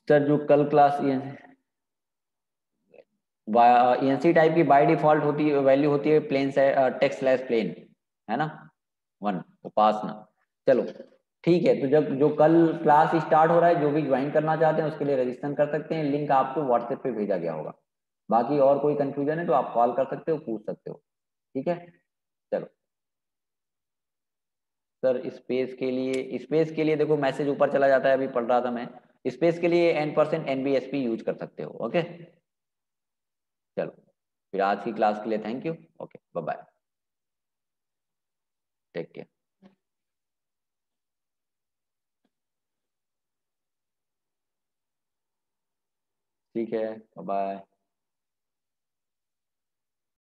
Speaker 1: सर, जो कल क्लास ENC टाइप की बाय डिफॉल्ट होती है, वैल्यू होती है प्लेन से टेक्स्ट स्लैश प्लेन, है ना, 1 उपासना। चलो ठीक है, तो जब जो कल क्लास स्टार्ट हो रहा है, जो भी ज्वाइन करना चाहते हैं उसके लिए रजिस्टर कर सकते हैं, लिंक आपको व्हाट्सएप पे भेजा गया होगा। बाकी और कोई कंफ्यूजन है तो आप कॉल कर सकते हो, पूछ सकते हो। ठीक है, चलो। सर स्पेस के लिए देखो, मैसेज ऊपर चला जाता है, अभी पढ़ रहा था मैं। स्पेस के लिए N% NBSP यूज कर सकते हो। ओके, चलो, फिर आज की क्लास के लिए thank you. Okay, bye bye, take care. ठीक है, बाय बाय।